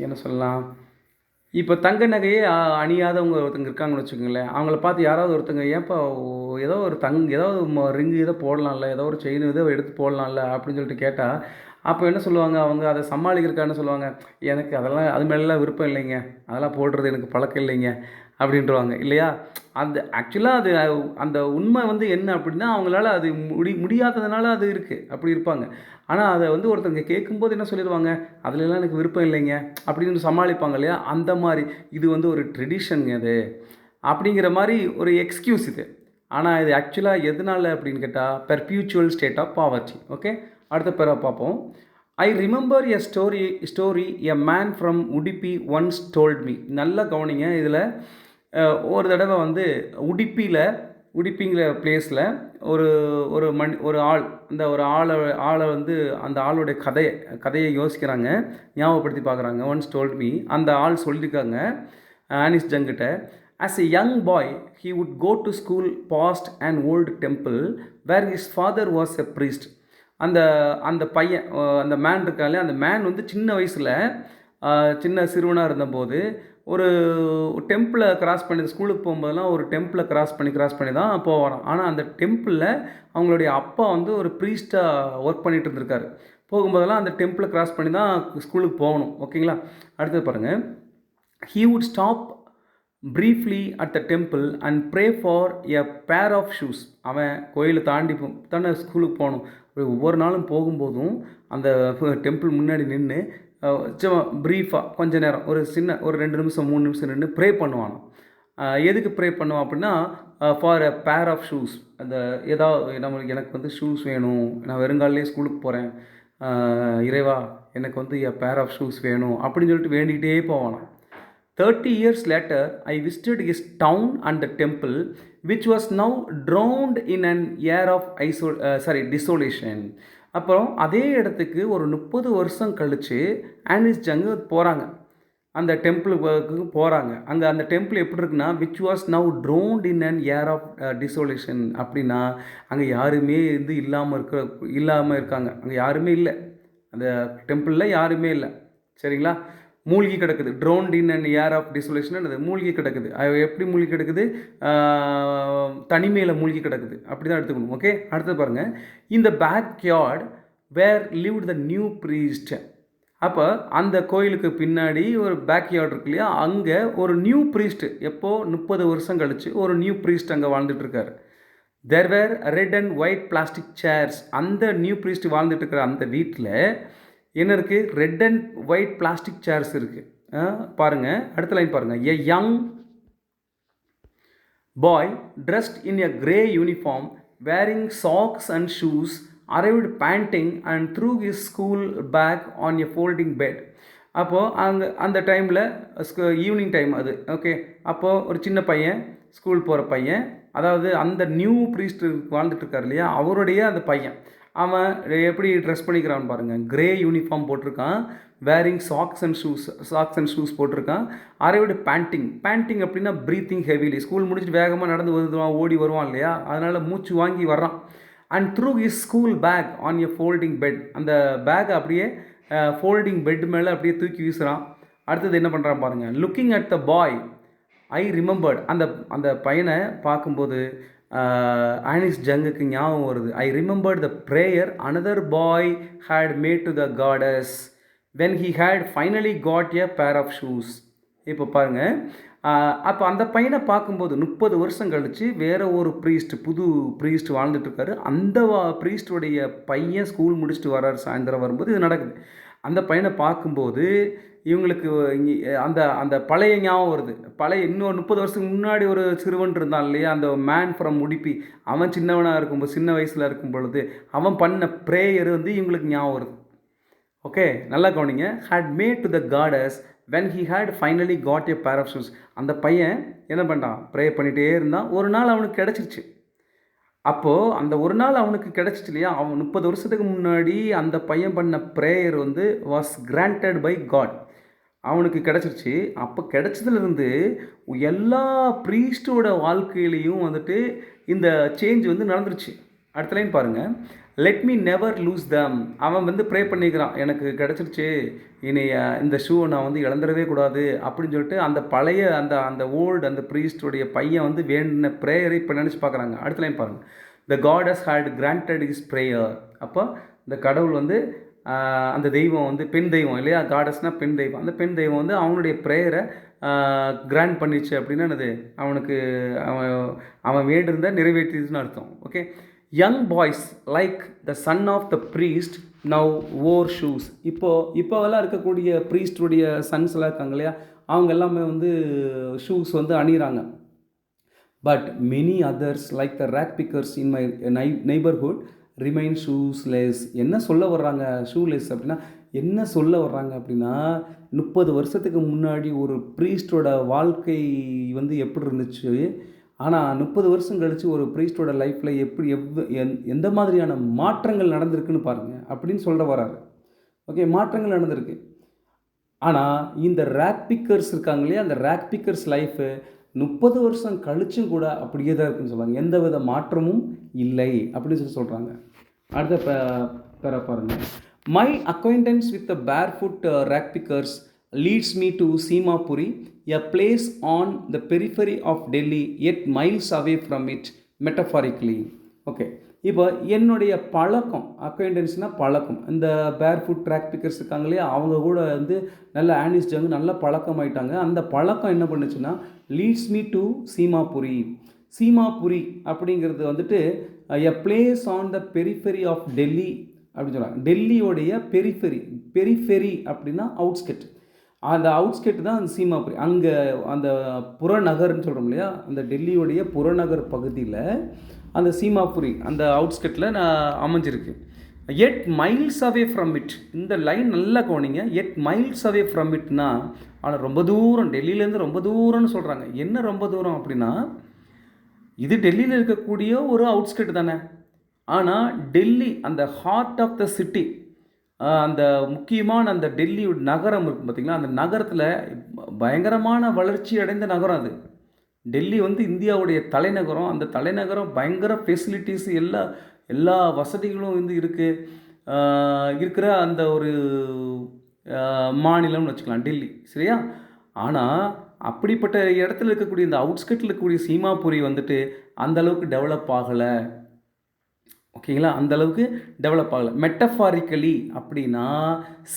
என்ன சொல்லலாம், இப்போ தங்க நகையே அணியாதவங்க ஒருத்தங்க இருக்காங்கன்னு வச்சுக்கோங்களேன். அவங்கள பார்த்து யாராவது ஒருத்தங்க, ஏன்ப்பா ஏதோ ஒரு ஏதாவது ரிங்கு ஏதோ போடலாம்ல, ஏதோ ஒரு செயின் ஏதோ எடுத்து போடலாம்ல அப்படின்னு சொல்லிட்டு கேட்டால், அப்போ என்ன சொல்லுவாங்க அவங்க, அதை சமாளிக்கிறக்கான்னு சொல்லுவாங்க, எனக்கு அதெல்லாம் அது மேலெலாம் விருப்பம் இல்லைங்க, அதெல்லாம் போடுறது எனக்கு பழக்கம் இல்லைங்க அப்படின்றவாங்க இல்லையா? அந்த ஆக்சுவலாக அது அந்த உண்மை வந்து என்ன அப்படின்னா, அவங்களால அது முடியாததுனால அது இருக்குது, அப்படி இருப்பாங்க. ஆனால் அதை வந்து ஒருத்தங்க கேட்கும்போது என்ன சொல்லிடுவாங்க, அதுலலாம் எனக்கு விருப்பம் இல்லைங்க அப்படின்னு சமாளிப்பாங்க இல்லையா? அந்த மாதிரி இது வந்து ஒரு ட்ரெடிஷனுங்க அது, அப்படிங்கிற மாதிரி ஒரு எக்ஸ்கியூஸ் இது. ஆனால் இது ஆக்சுவலாக எதனால அப்படின்னு கேட்டால், பெர்பியூச்சுவல் ஸ்டேட் ஆஃப் பாவர்ட்டி. ஓகே, அடுத்த பேரை பார்ப்போம். I remember a story a man from Udupi once told me. நல்லா கவனிங்க, இதில் ஒரு தடவை வந்து உடுப்பிங்கிற பிளேஸில் ஒரு ஆள், அந்த ஒரு ஆளை வந்து அந்த ஆளுடைய கதையை யோசிக்கிறாங்க, ஞாபகப்படுத்தி பார்க்குறாங்க. ஒன்ஸ் டோல்ட் மீ, அந்த ஆள் சொல்லியிருக்காங்க Annie's ஜங்கிட்ட, as a young boy he would go to school past an old temple where his father was a priest. அந்த பையன், அந்த மேன் இருக்காங்களே, அந்த மேன் வந்து சின்ன வயசில் சின்ன சிறுவனாக இருந்தபோது ஒரு டெம்பிளை கிராஸ் பண்ணி, ஸ்கூலுக்கு போகும்போதெல்லாம் ஒரு டெம்பிளை கிராஸ் பண்ணி தான் போவாராம். ஆனால் அந்த டெம்பிளில் அவங்களுடைய அப்பா வந்து ஒரு ப்ரீஸ்ட்டாக ஒர்க் பண்ணிகிட்டு இருந்திருக்காரு. போகும்போதெல்லாம் அந்த டெம்பிளை கிராஸ் பண்ணி தான் ஸ்கூலுக்கு போகணும். ஓகேங்களா? அடுத்தது பாருங்கள். he would stop briefly at the temple and pray for a pair of shoes. அவன் கோயிலை தாண்டி தானே ஸ்கூலுக்கு போகணும். ஒவ்வொரு நாளும் போகும்போதும் அந்த டெம்பிள் முன்னாடி நின்று சும்மா ப்ரீஃபாக கொஞ்ச நேரம், ஒரு 2 நிமிஷம் 3 நிமிஷம் நின்று ப்ரே பண்ணுவான். எதுக்கு ப்ரே பண்ணுவான் அப்படின்னா, ஃபார் அ பேர் ஆஃப் ஷூஸ். அந்த ஏதாவது எனக்கு வந்து ஷூஸ் வேணும், நான் வெறுங்காலே ஸ்கூலுக்கு போகிறேன், இறைவா எனக்கு வந்து எ பேர் ஆஃப் ஷூஸ் வேணும் அப்படின்னு சொல்லிட்டு வேண்டிக்கிட்டே போவானாம். 30 years later, I visited his town and the temple, which was now drowned in an air of desolation. அப்புறம் அதே இடத்துக்கு ஒரு 30 வருஷம் கழித்து ஆனிஸ் ஜங்கு போகிறாங்க, அந்த டெம்பிளுக்கு போகிறாங்க. அங்கே அந்த டெம்பிள் எப்படி இருக்குன்னா, which was now drowned in an air of desolation. அப்படின்னா அங்கே யாருமே வந்து இல்லாமல் இருக்காங்க, அங்கே யாருமே இல்லை, அந்த டெம்பிளில் யாருமே இல்லை. சரிங்களா? மூழ்கி கிடக்குது. ட்ரோன்ட் இன் அண்ட் ஏர் ஆஃப் டிசோலேஷன், அது மூழ்கி கிடக்குது. எப்படி மூழ்கி கிடக்குது? தனிமையில் மூழ்கி கிடக்குது, அப்படி தான் எடுத்துக்கணும். ஓகே, அடுத்தது பாருங்கள். இந்த backyard where lived the new priest. அப்போ அந்த கோயிலுக்கு பின்னாடி ஒரு பேக்யார்ட் இருக்கு இல்லையா, அங்கே ஒரு நியூ ப்ரீஸ்ட், எப்போது 30 வருஷம் கழித்து ஒரு நியூ ப்ரீஸ்ட் அங்கே வாழ்ந்துட்டுருக்காரு. There were red and white plastic chairs. அந்த நியூ ப்ரீஸ்ட் வாழ்ந்துட்டு இருக்கிற அந்த வீட்டில் என்ன இருக்குது? Red and white plastic chairs இருக்குது. பாருங்கள், அடுத்த லைன் பாருங்கள். A young boy dressed in a grey uniform wearing socks and shoes arrived panting and threw his school bag on a folding bed. அப்போது அந்த டைமில் ஈவினிங் டைம் அது. ஓகே, அப்போது ஒரு சின்ன பையன், ஸ்கூல் போகிற பையன், அதாவது அந்த நியூ ப்ரீஸ்ட் வாழ்ந்துட்டுருக்கார் இல்லையா, அவருடைய அந்த பையன், அவன் எப்படி ட்ரெஸ் பண்ணிக்கிறான்னு பாருங்கள். கிரே யூனிஃபார்ம் போட்டிருக்கான், வேரிங் சாக்ஸ் அண்ட் ஷூஸ் போட்டிருக்கான். அரைவிடு பேண்டிங் அப்படின்னா ப்ரீத்திங் ஹெவிலி. ஸ்கூல் முடிச்சுட்டு வேகமாக நடந்து வருவான், ஓடி வருவான் இல்லையா, அதனால் மூச்சு வாங்கி வர்றான். And threw his school bag on a folding bed. அந்த பேக்கை அப்படியே ஃபோல்டிங் பெட் மேலே அப்படியே தூக்கி வீசுகிறான். அடுத்தது என்ன பண்ணுறான் பாருங்கள். Looking at the boy I remembered. அந்த பையனை பார்க்கும்போது ஆனிஸ் ஜங்குக்கு ஞாபகம் வருது. I remembered the prayer another boy had made to the gods when he had finally got a pair of shoes. இப்போ பாருங்கள், அப்போ அந்த பையனை பார்க்கும்போது 30 வருஷம் கழித்து வேறு ஒரு புது ப்ரீஸ்ட் வாழ்ந்துட்டுருக்காரு. அந்த ப்ரீஸ்டுடைய பையன் ஸ்கூல் முடிச்சுட்டு வர்றாரு, சாயந்தரம் வரும்போது இது நடக்குது. அந்த பையனை பார்க்கும்போது இவங்களுக்கு அந்த அந்த பழைய ஞாபகம் வருது. பழைய இன்னொரு 30 வருஷத்துக்கு முன்னாடி ஒரு சிறுவன் இருந்தான் இல்லையா, அந்த மேன் ஃப்ரம் உடுப்பி. அவன் சின்னவனாக இருக்கும்போது, சின்ன வயசில் இருக்கும் பொழுது அவன் பண்ண ப்ரேயர் வந்து இவங்களுக்கு ஞாபகம் வருது. ஓகே, நல்லா கவனிங்க. Had made to the gods when he had finally got a pair of shoes. அந்த பையன் என்ன பண்ணுறான், ப்ரே பண்ணிகிட்டே இருந்தான். ஒரு நாள் அவனுக்கு கிடச்சிருச்சு. அப்போது அந்த ஒரு நாள் அவனுக்கு கிடச்சிச்சு இல்லையா, அவன் 30 வருஷத்துக்கு முன்னாடி அந்த பையன் பண்ண ப்ரேயர் வந்து வாஸ் கிராண்டட் பை காட். அவனுக்கு கிடச்சிருச்சு. அப்போ கிடச்சதுலேருந்து எல்லா ப்ரீஸ்டோட வாழ்க்கையிலையும் வந்துட்டு இந்த சேஞ்ச் வந்து நடந்துருச்சு. அடுத்த லைன் பாருங்கள். லெட் மீ நெவர் லூஸ் தம். அவன் வந்து ப்ரே பண்ணிக்கிறான், எனக்கு கிடச்சிருச்சு, இனி இந்த ஷூவை நான் வந்து இழந்துடவே கூடாது அப்படின்னு சொல்லிட்டு அந்த பழைய அந்த அந்த ஓல்டு அந்த ப்ரீஸ்டோடைய பையன் வந்து வேண்டின ப்ரேயரை இப்போ நினச்சி பார்க்குறாங்க. அடுத்த லைன் பாருங்கள். The gods had granted his prayer. அப்போ இந்த கடவுள் வந்து அந்த தெய்வம் வந்து பெண் தெய்வம் இல்லையா, காடஸ்னால் பெண் தெய்வம். அந்த பெண் தெய்வம் வந்து அவனுடைய ப்ரேயரை கிராண்ட் பண்ணிச்சு அப்படின்னா என்னது, அவனுக்கு அவன் அவன் வேண்டியிருந்த நிறைவேற்றிதுன்னு அர்த்தம். Okay. Young boys like the son of the priest now wear shoes. இப்போவெல்லாம் இருக்கக்கூடிய ப்ரீஸ்டுடைய சன்ஸ் எல்லாம் இருக்காங்க இல்லையா, அவங்க எல்லாமே வந்து ஷூஸ் வந்து அணிகிறாங்க. But many others like the rag pickers in my neighbourhood remain shoeless. என்ன சொல்ல வர்றாங்க ஷூலெஸ் அப்படின்னா, என்ன சொல்ல வர்றாங்க அப்படின்னா, 30 வருஷத்துக்கு முன்னாடி ஒரு ப்ரீஸ்டோட வாழ்க்கை வந்து எப்படி இருந்துச்சு, ஆனால் 30 வருஷம் கழித்து ஒரு ப்ரீஸ்டோட லைஃப்பில் எப்படி எந்த மாதிரியான மாற்றங்கள் நடந்திருக்குன்னு பாருங்கள் அப்படின்னு சொல்ல வராரு. ஓகே, மாற்றங்கள் நடந்திருக்கு. ஆனால் இந்த ரேக் பிக்கர்ஸ் இருக்காங்க இல்லையா, அந்த ரேக் பிக்கர்ஸ் லைஃபு 30 வருஷம் கழிச்சும் கூட அப்படியே தான் இருக்குன்னு சொல்கிறாங்க. எந்த வித மாற்றமும் இல்லை அப்படின்னு சொல்கிறாங்க. அடுத்த பேரா பாருங்கள். My acquaintance with the barefoot rag pickers leads me to Seemapuri, a place on the periphery of Delhi yet miles away from it metaphorically. Okay, இப்போ என்னுடைய பழக்கம், அக்வைண்டன்ஸ்னால் பழக்கம், இந்த பேர்ஃபுட் ட்ராக் பிக்கர்ஸ் இருக்காங்க இல்லையா, அவங்க கூட வந்து நல்ல ஆனிஸ்டாங்க, நல்ல பழக்கமாயிட்டாங்க. அந்த பழக்கம் என்ன பண்ணுச்சுன்னா leads me to Seemapuri. Seemapuri அப்படிங்கிறது வந்துட்டு a place on the periphery of Delhi அப்படின்னு சொல்கிறாங்க. டெல்லியோடைய பெரிஃபெரி அப்படின்னா அவுட்ஸ்கெட். அந்த அவுட்ஸ்கெட் தான் அந்த சீமாபுரி. அங்கே அந்த புறநகர்னு சொல்கிறோம் இல்லையா, அந்த டெல்லியோடைய புறநகர் பகுதியில் அந்த சீமாபுரி அந்த அவுட்ஸ்கெட்டில் நான் அமைஞ்சிருக்கு. எட் மைல்ஸ் அவே ஃப்ரம் இட். இந்த லைன் நல்லா கவனிங்க. எட் மைல்ஸ் அவே ஃப்ரம் இட்னா, ஆனால் ரொம்ப தூரம், டெல்லியிலேருந்து ரொம்ப தூரம்னு சொல்கிறாங்க. என்ன ரொம்ப தூரம் அப்படின்னா, இது டெல்லியில் இருக்கக்கூடிய ஒரு அவுட்ஸ்கெட் தானே, ஆனால் டெல்லி அந்த ஹார்ட் ஆஃப் த சிட்டி, அந்த முக்கியமான அந்த டெல்லி நகரம் இருக்குது பார்த்திங்களா, அந்த நகரத்தில் பயங்கரமான வளர்ச்சி அடைந்த நகரம் அது. டெல்லி வந்து இந்தியாவுடைய தலைநகரம். அந்த தலைநகரம் பயங்கர ஃபெசிலிட்டிஸ் எல்லா வசதிகளும் வந்து இருக்கிற அந்த ஒரு மாநிலம்னு வச்சுக்கலாம் டெல்லி, சரியா. ஆனால் அப்படிப்பட்ட இடத்துல இருக்கக்கூடிய இந்த அவுட்ஸ்கட்டில் இருக்கக்கூடிய சீமாபுரி வந்துட்டு அந்தளவுக்கு டெவலப் ஆகலை. ஓகேங்களா, அந்தளவுக்கு டெவலப் ஆகலை. மெட்டஃபாரிக்கலி அப்படின்னா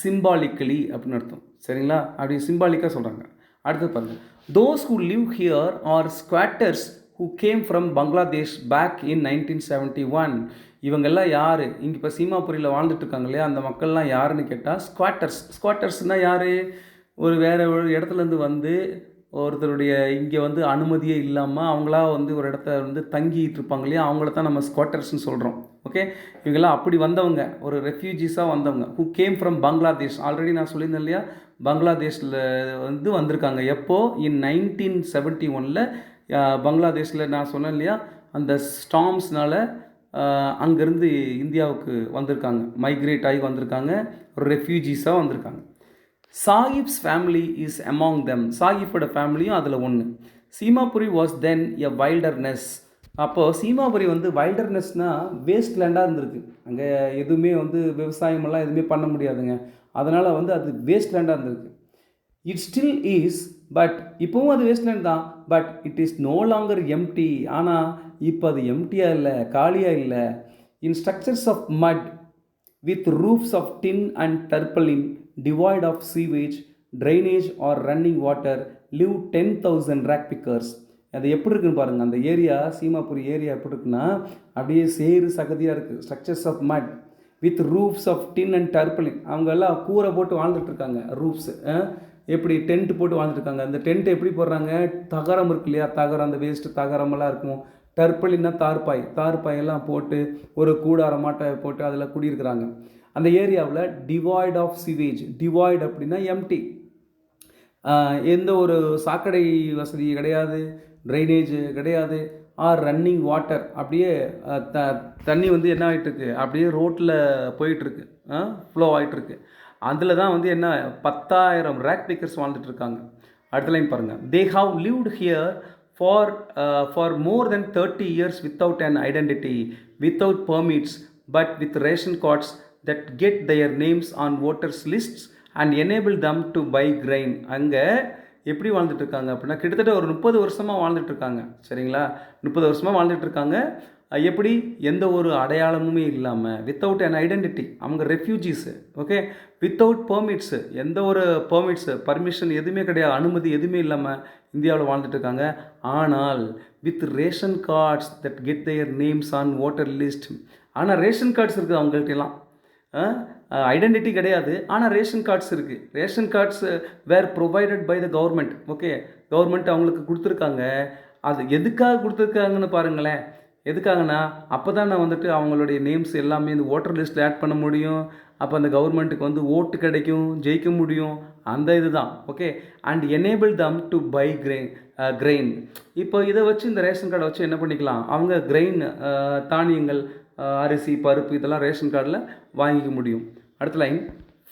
சிம்பாலிக்கலி அப்படின்னு அர்த்தம், சரிங்களா. அப்படி சிம்பாலிக்காக சொல்கிறாங்க. அடுத்தது பாருங்கள். Those who live here are squatters who came from Bangladesh back in 1971. இவங்கெல்லாம் யார், இங்கே இப்போ சீமாபுரியில் வாழ்ந்துட்டு இருக்காங்க இல்லையா, அந்த மக்கள்லாம் யாருன்னு கேட்டால் ஸ்குவாட்டர்ஸ்னால் யார், வேறு ஒரு இடத்துலேருந்து வந்து ஒருத்தருடைய இங்கே வந்து அனுமதியே இல்லாமல் அவங்களா வந்து ஒரு இடத்த வந்து தங்கிட்டு இருப்பாங்க இல்லையா, அவங்கள தான் நம்ம ஸ்குவாட்டர்ஸ்னு சொல்கிறோம். ஓகே, இவங்கெல்லாம் அப்படி வந்தவங்க, ஒரு ரெஃப்யூஜிஸாக வந்தவங்க. Who came from Bangladesh. Already நான் சொல்லியிருந்தேன் இல்லையா, பங்களாதேஷில் வந்து வந்திருக்காங்க. எப்போது, இன் 1971 பங்களாதேஷில் நான் சொன்னேன் இல்லையா, அந்த ஸ்டாம்ஸ்னால் அங்கேருந்து இந்தியாவுக்கு வந்திருக்காங்க, மைக்ரேட் ஆகி வந்திருக்காங்க, ஒரு ரெஃப்யூஜிஸாக வந்திருக்காங்க. Sahibs family is among them. சாஹிப்போட ஃபேமிலியும் அதில் ஒன்று. சீமாபுரி வாஸ் தென் எ வைல்டர்னஸ். அப்போது சீமாபுரி வந்து வைல்டர்னஸ்னால் வேஸ்ட் லேண்டாக இருந்திருக்கு. அங்கே எதுவுமே வந்து விவசாயமெல்லாம் எதுவுமே பண்ண முடியாதுங்க. அதனால் வந்து அது வேஸ்ட் லேண்டாக இருந்திருக்கு. இட் ஸ்டில் இஸ், பட் இப்போவும் அது வேஸ்ட் லேண்ட் தான். But it is no longer empty. ஆனால் இப்போ அது எம்டியாக இல்லை, காலியாக இல்லை. In structures of mud with roofs of tin and tarpaulin, devoid of sewage, drainage or running water, live 10,000 rack pickers. அது எப்படி இருக்குன்னு பாருங்கள். அந்த ஏரியா, சீமாபுரி ஏரியா எப்படி இருக்குன்னா அப்படியே சேறு சகதியாக இருக்குது. Structures of mud, with roofs of tin and tarpaulin. அவங்க எல்லாம் கூரை போட்டு வாழ்ந்துட்டுருக்காங்க. ரூஃப்ஸு எப்படி டென்ட் போட்டு வாழ்ந்துட்டுருக்காங்க. அந்த டென்ட் எப்படி போடுறாங்க, தகரம் இருக்கு இல்லையா, தகரம், அந்த வேஸ்ட்டு தகரமெல்லாம் இருக்கும். டர்பலின்னா தார்பாய், தார்பாயெல்லாம் போட்டு ஒரு கூடாரமாட்டை போட்டு அதில் குடியிருக்கிறாங்க. அந்த ஏரியாவில் டிவாய்ட் ஆஃப் சிவேஜ். டிவாய்டு அப்படின்னா எம்டி, எந்த ஒரு சாக்கடை வசதி கிடையாது, ட்ரைனேஜ் கிடையாது, ஆர் ரன்னிங் வாட்டர். அப்படியே தண்ணி வந்து என்ன ஆகிட்டுருக்கு, அப்படியே ரோட்டில் போயிட்டுருக்கு, ஃப்ளோ ஆகிட்டுருக்கு. அதில் தான் வந்து என்ன 10,000 ரேக் பிக்கர்ஸ் வாழ்ந்துட்டுருக்காங்க. அடுத்த லைன் பாருங்கள். They have lived here for more then 30 years without an identity, without permits, but with ration cards that get their names on voters lists and enable them to buy grain. அங்கே எப்படி வாழ்ந்துட்டுருக்காங்க அப்படின்னா கிட்டத்தட்ட ஒரு 30 வருஷமாக வாழ்ந்துட்டுருக்காங்க. சரிங்களா, 30 வருஷமாக வாழ்ந்துட்டுருக்காங்க. எப்படி, எந்த ஒரு அடையாளமுமே இல்லாமல், வித்தவுட் அன் ஐடென்டிட்டி. அவங்க ரெஃப்யூஜிஸு. ஓகே, வித்தவுட் பெர்மிட்ஸு, எந்த ஒரு பெர்மிட்ஸு, பர்மிஷன் எதுவுமே கிடையாது, அனுமதி எதுவுமே இல்லாமல் இந்தியாவில் வாழ்ந்துட்டுருக்காங்க. ஆனால் with ration cards that get their names on voter list. ஆனால் ரேஷன் கார்ட்ஸ் இருக்குது அவங்கள்ட்டெல்லாம். ஐடென்டிட்டி கிடையாது, ஆனால் ரேஷன் கார்ட்ஸ் இருக்குது. Ration cards were provided by the government. Okay, government அவங்களுக்கு கொடுத்துருக்காங்க. அது எதுக்காக கொடுத்துருக்காங்கன்னு பாருங்களேன். எதுக்காகனா அப்போ தான் நான் வந்துட்டு அவங்களுடைய நேம்ஸ் எல்லாமே இந்த ஓட்டர் லிஸ்ட்டில் ஆட் பண்ண முடியும். அப்போ அந்த கவர்மெண்ட்டுக்கு வந்து ஓட்டு கிடைக்கும், ஜெயிக்க முடியும். அந்த இது தான். Okay, and enable them to buy grain. இப்போ இதை வச்சு, இந்த ரேஷன் கார்டை வச்சு என்ன பண்ணிக்கலாம், அவங்க கிரெயின், தானியங்கள், அரிசி, பருப்பு, இதெல்லாம் ரேஷன் கார்டில் வாங்கிக்க முடியும். அடுத்த line.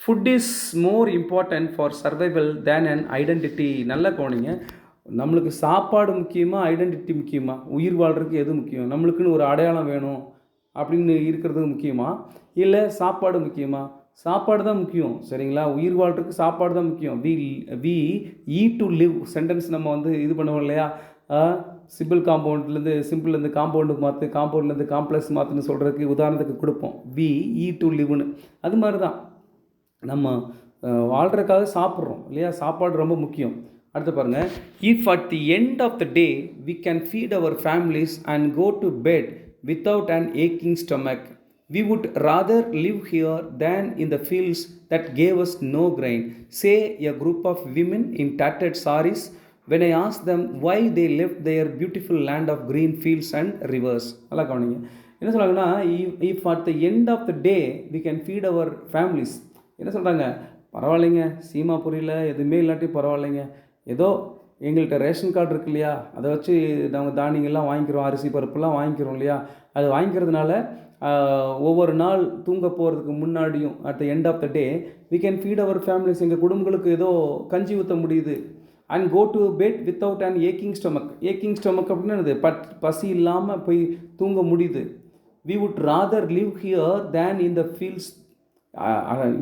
Food is more important for survival than an identity. நல்லா கவனிங்க. நம்மளுக்கு சாப்பாடு முக்கியமாக, ஐடென்டிட்டி முக்கியமாக, உயிர் வாழ்கிறதுக்கு எது முக்கியம்? நம்மளுக்குன்னு ஒரு அடையாளம் வேணும் அப்படின்னு இருக்கிறது முக்கியமாக, இல்லை சாப்பாடு முக்கியமாக? சாப்பாடு தான் முக்கியம். சரிங்களா, உயிர் வாழ்கிறதுக்கு சாப்பாடு தான் முக்கியம். We eat to live sentence நம்ம வந்து இது பண்ணுவோம் இல்லையா, சிம்பிள்லேருந்து காம்பவுண்டுக்கு மாற்று, காம்பவுண்ட்லேருந்து காம்ப்ளெக்ஸ் மாற்றுன்னு சொல்கிறதுக்கு உதாரணத்துக்கு கொடுப்போம். வி ஈட் டு லிவ்னு. அது மாதிரி தான் நம்ம வாழ்கிறதுக்காக சாப்பிட்றோம் இல்லையா, சாப்பாடு ரொம்ப முக்கியம். அடுத்து பாருங்கள். If at the end of the day we can feed our families and go to bed without an ஏக்கிங் stomach, we would rather live here than in the fields that gave us no grain, say a group of women in tattered saris when I asked them why they left their beautiful land of green fields and rivers. நல்லா கவனிங்க. என்ன சொல்கிறாங்கன்னா, if at the end of the day we can feed our families. என்ன சொல்கிறாங்க, பரவாயில்லைங்க, சீமாபுரியில் எதுவுமே இல்லாட்டி பரவாயில்லைங்க, ஏதோ எங்கள்கிட்ட ரேஷன் கார்டு இருக்கு இல்லையா, அதை வச்சு நாங்கள் தானியங்கள்லாம் வாங்கிக்கிறோம், அரிசி பருப்புலாம் வாங்கிக்கிறோம் இல்லையா, அது வாங்கிக்கிறதுனால ஒவ்வொரு நாள் தூங்க போகிறதுக்கு முன்னாடியும் at the end of the day we can feed our families, எங்கள் குடும்பங்களுக்கு ஏதோ கஞ்சி ஊற்ற முடியுது. And go to bed without an ஏக்கிங் ஸ்டொமக். ஏக்கிங் ஸ்டொமக் அப்படின்னா என்னது, பசி இல்லாமல் போய் தூங்க முடியுது. We would rather live here than in the fields.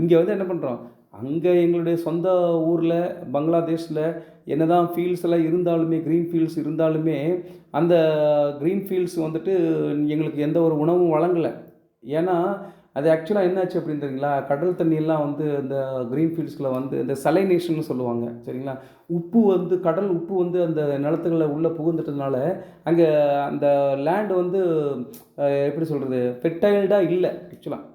இங்கே வந்து என்ன பண்ணுறோம், அங்கே எங்களுடைய சொந்த ஊரில் பங்களாதேஷில் என்ன தான் ஃபீல்ட்ஸ் எல்லாம் இருந்தாலுமே, க்ரீன் ஃபீல்ட்ஸ் இருந்தாலுமே, அந்த க்ரீன் ஃபீல்ட்ஸ் வந்துட்டு எங்களுக்கு எந்த ஒரு உணவும் வழங்கலை. ஏன்னா அது ஆக்சுவலாக என்னாச்சு அப்படின்னு தெரியுங்களா, கடல் தண்ணியெல்லாம் வந்து இந்த க்ரீன் ஃபீல்ட்ஸில் வந்து இந்த சலைனேஷன் சொல்லுவாங்க. சரிங்களா, உப்பு வந்து, கடல் உப்பு வந்து அந்த நிலத்துக்களை உள்ளே புகுந்துட்டதுனால அங்கே அந்த லேண்டு வந்து எப்படி சொல்கிறது, ஃபெர்டைல்டாக இல்லை. ஆக்சுவலாக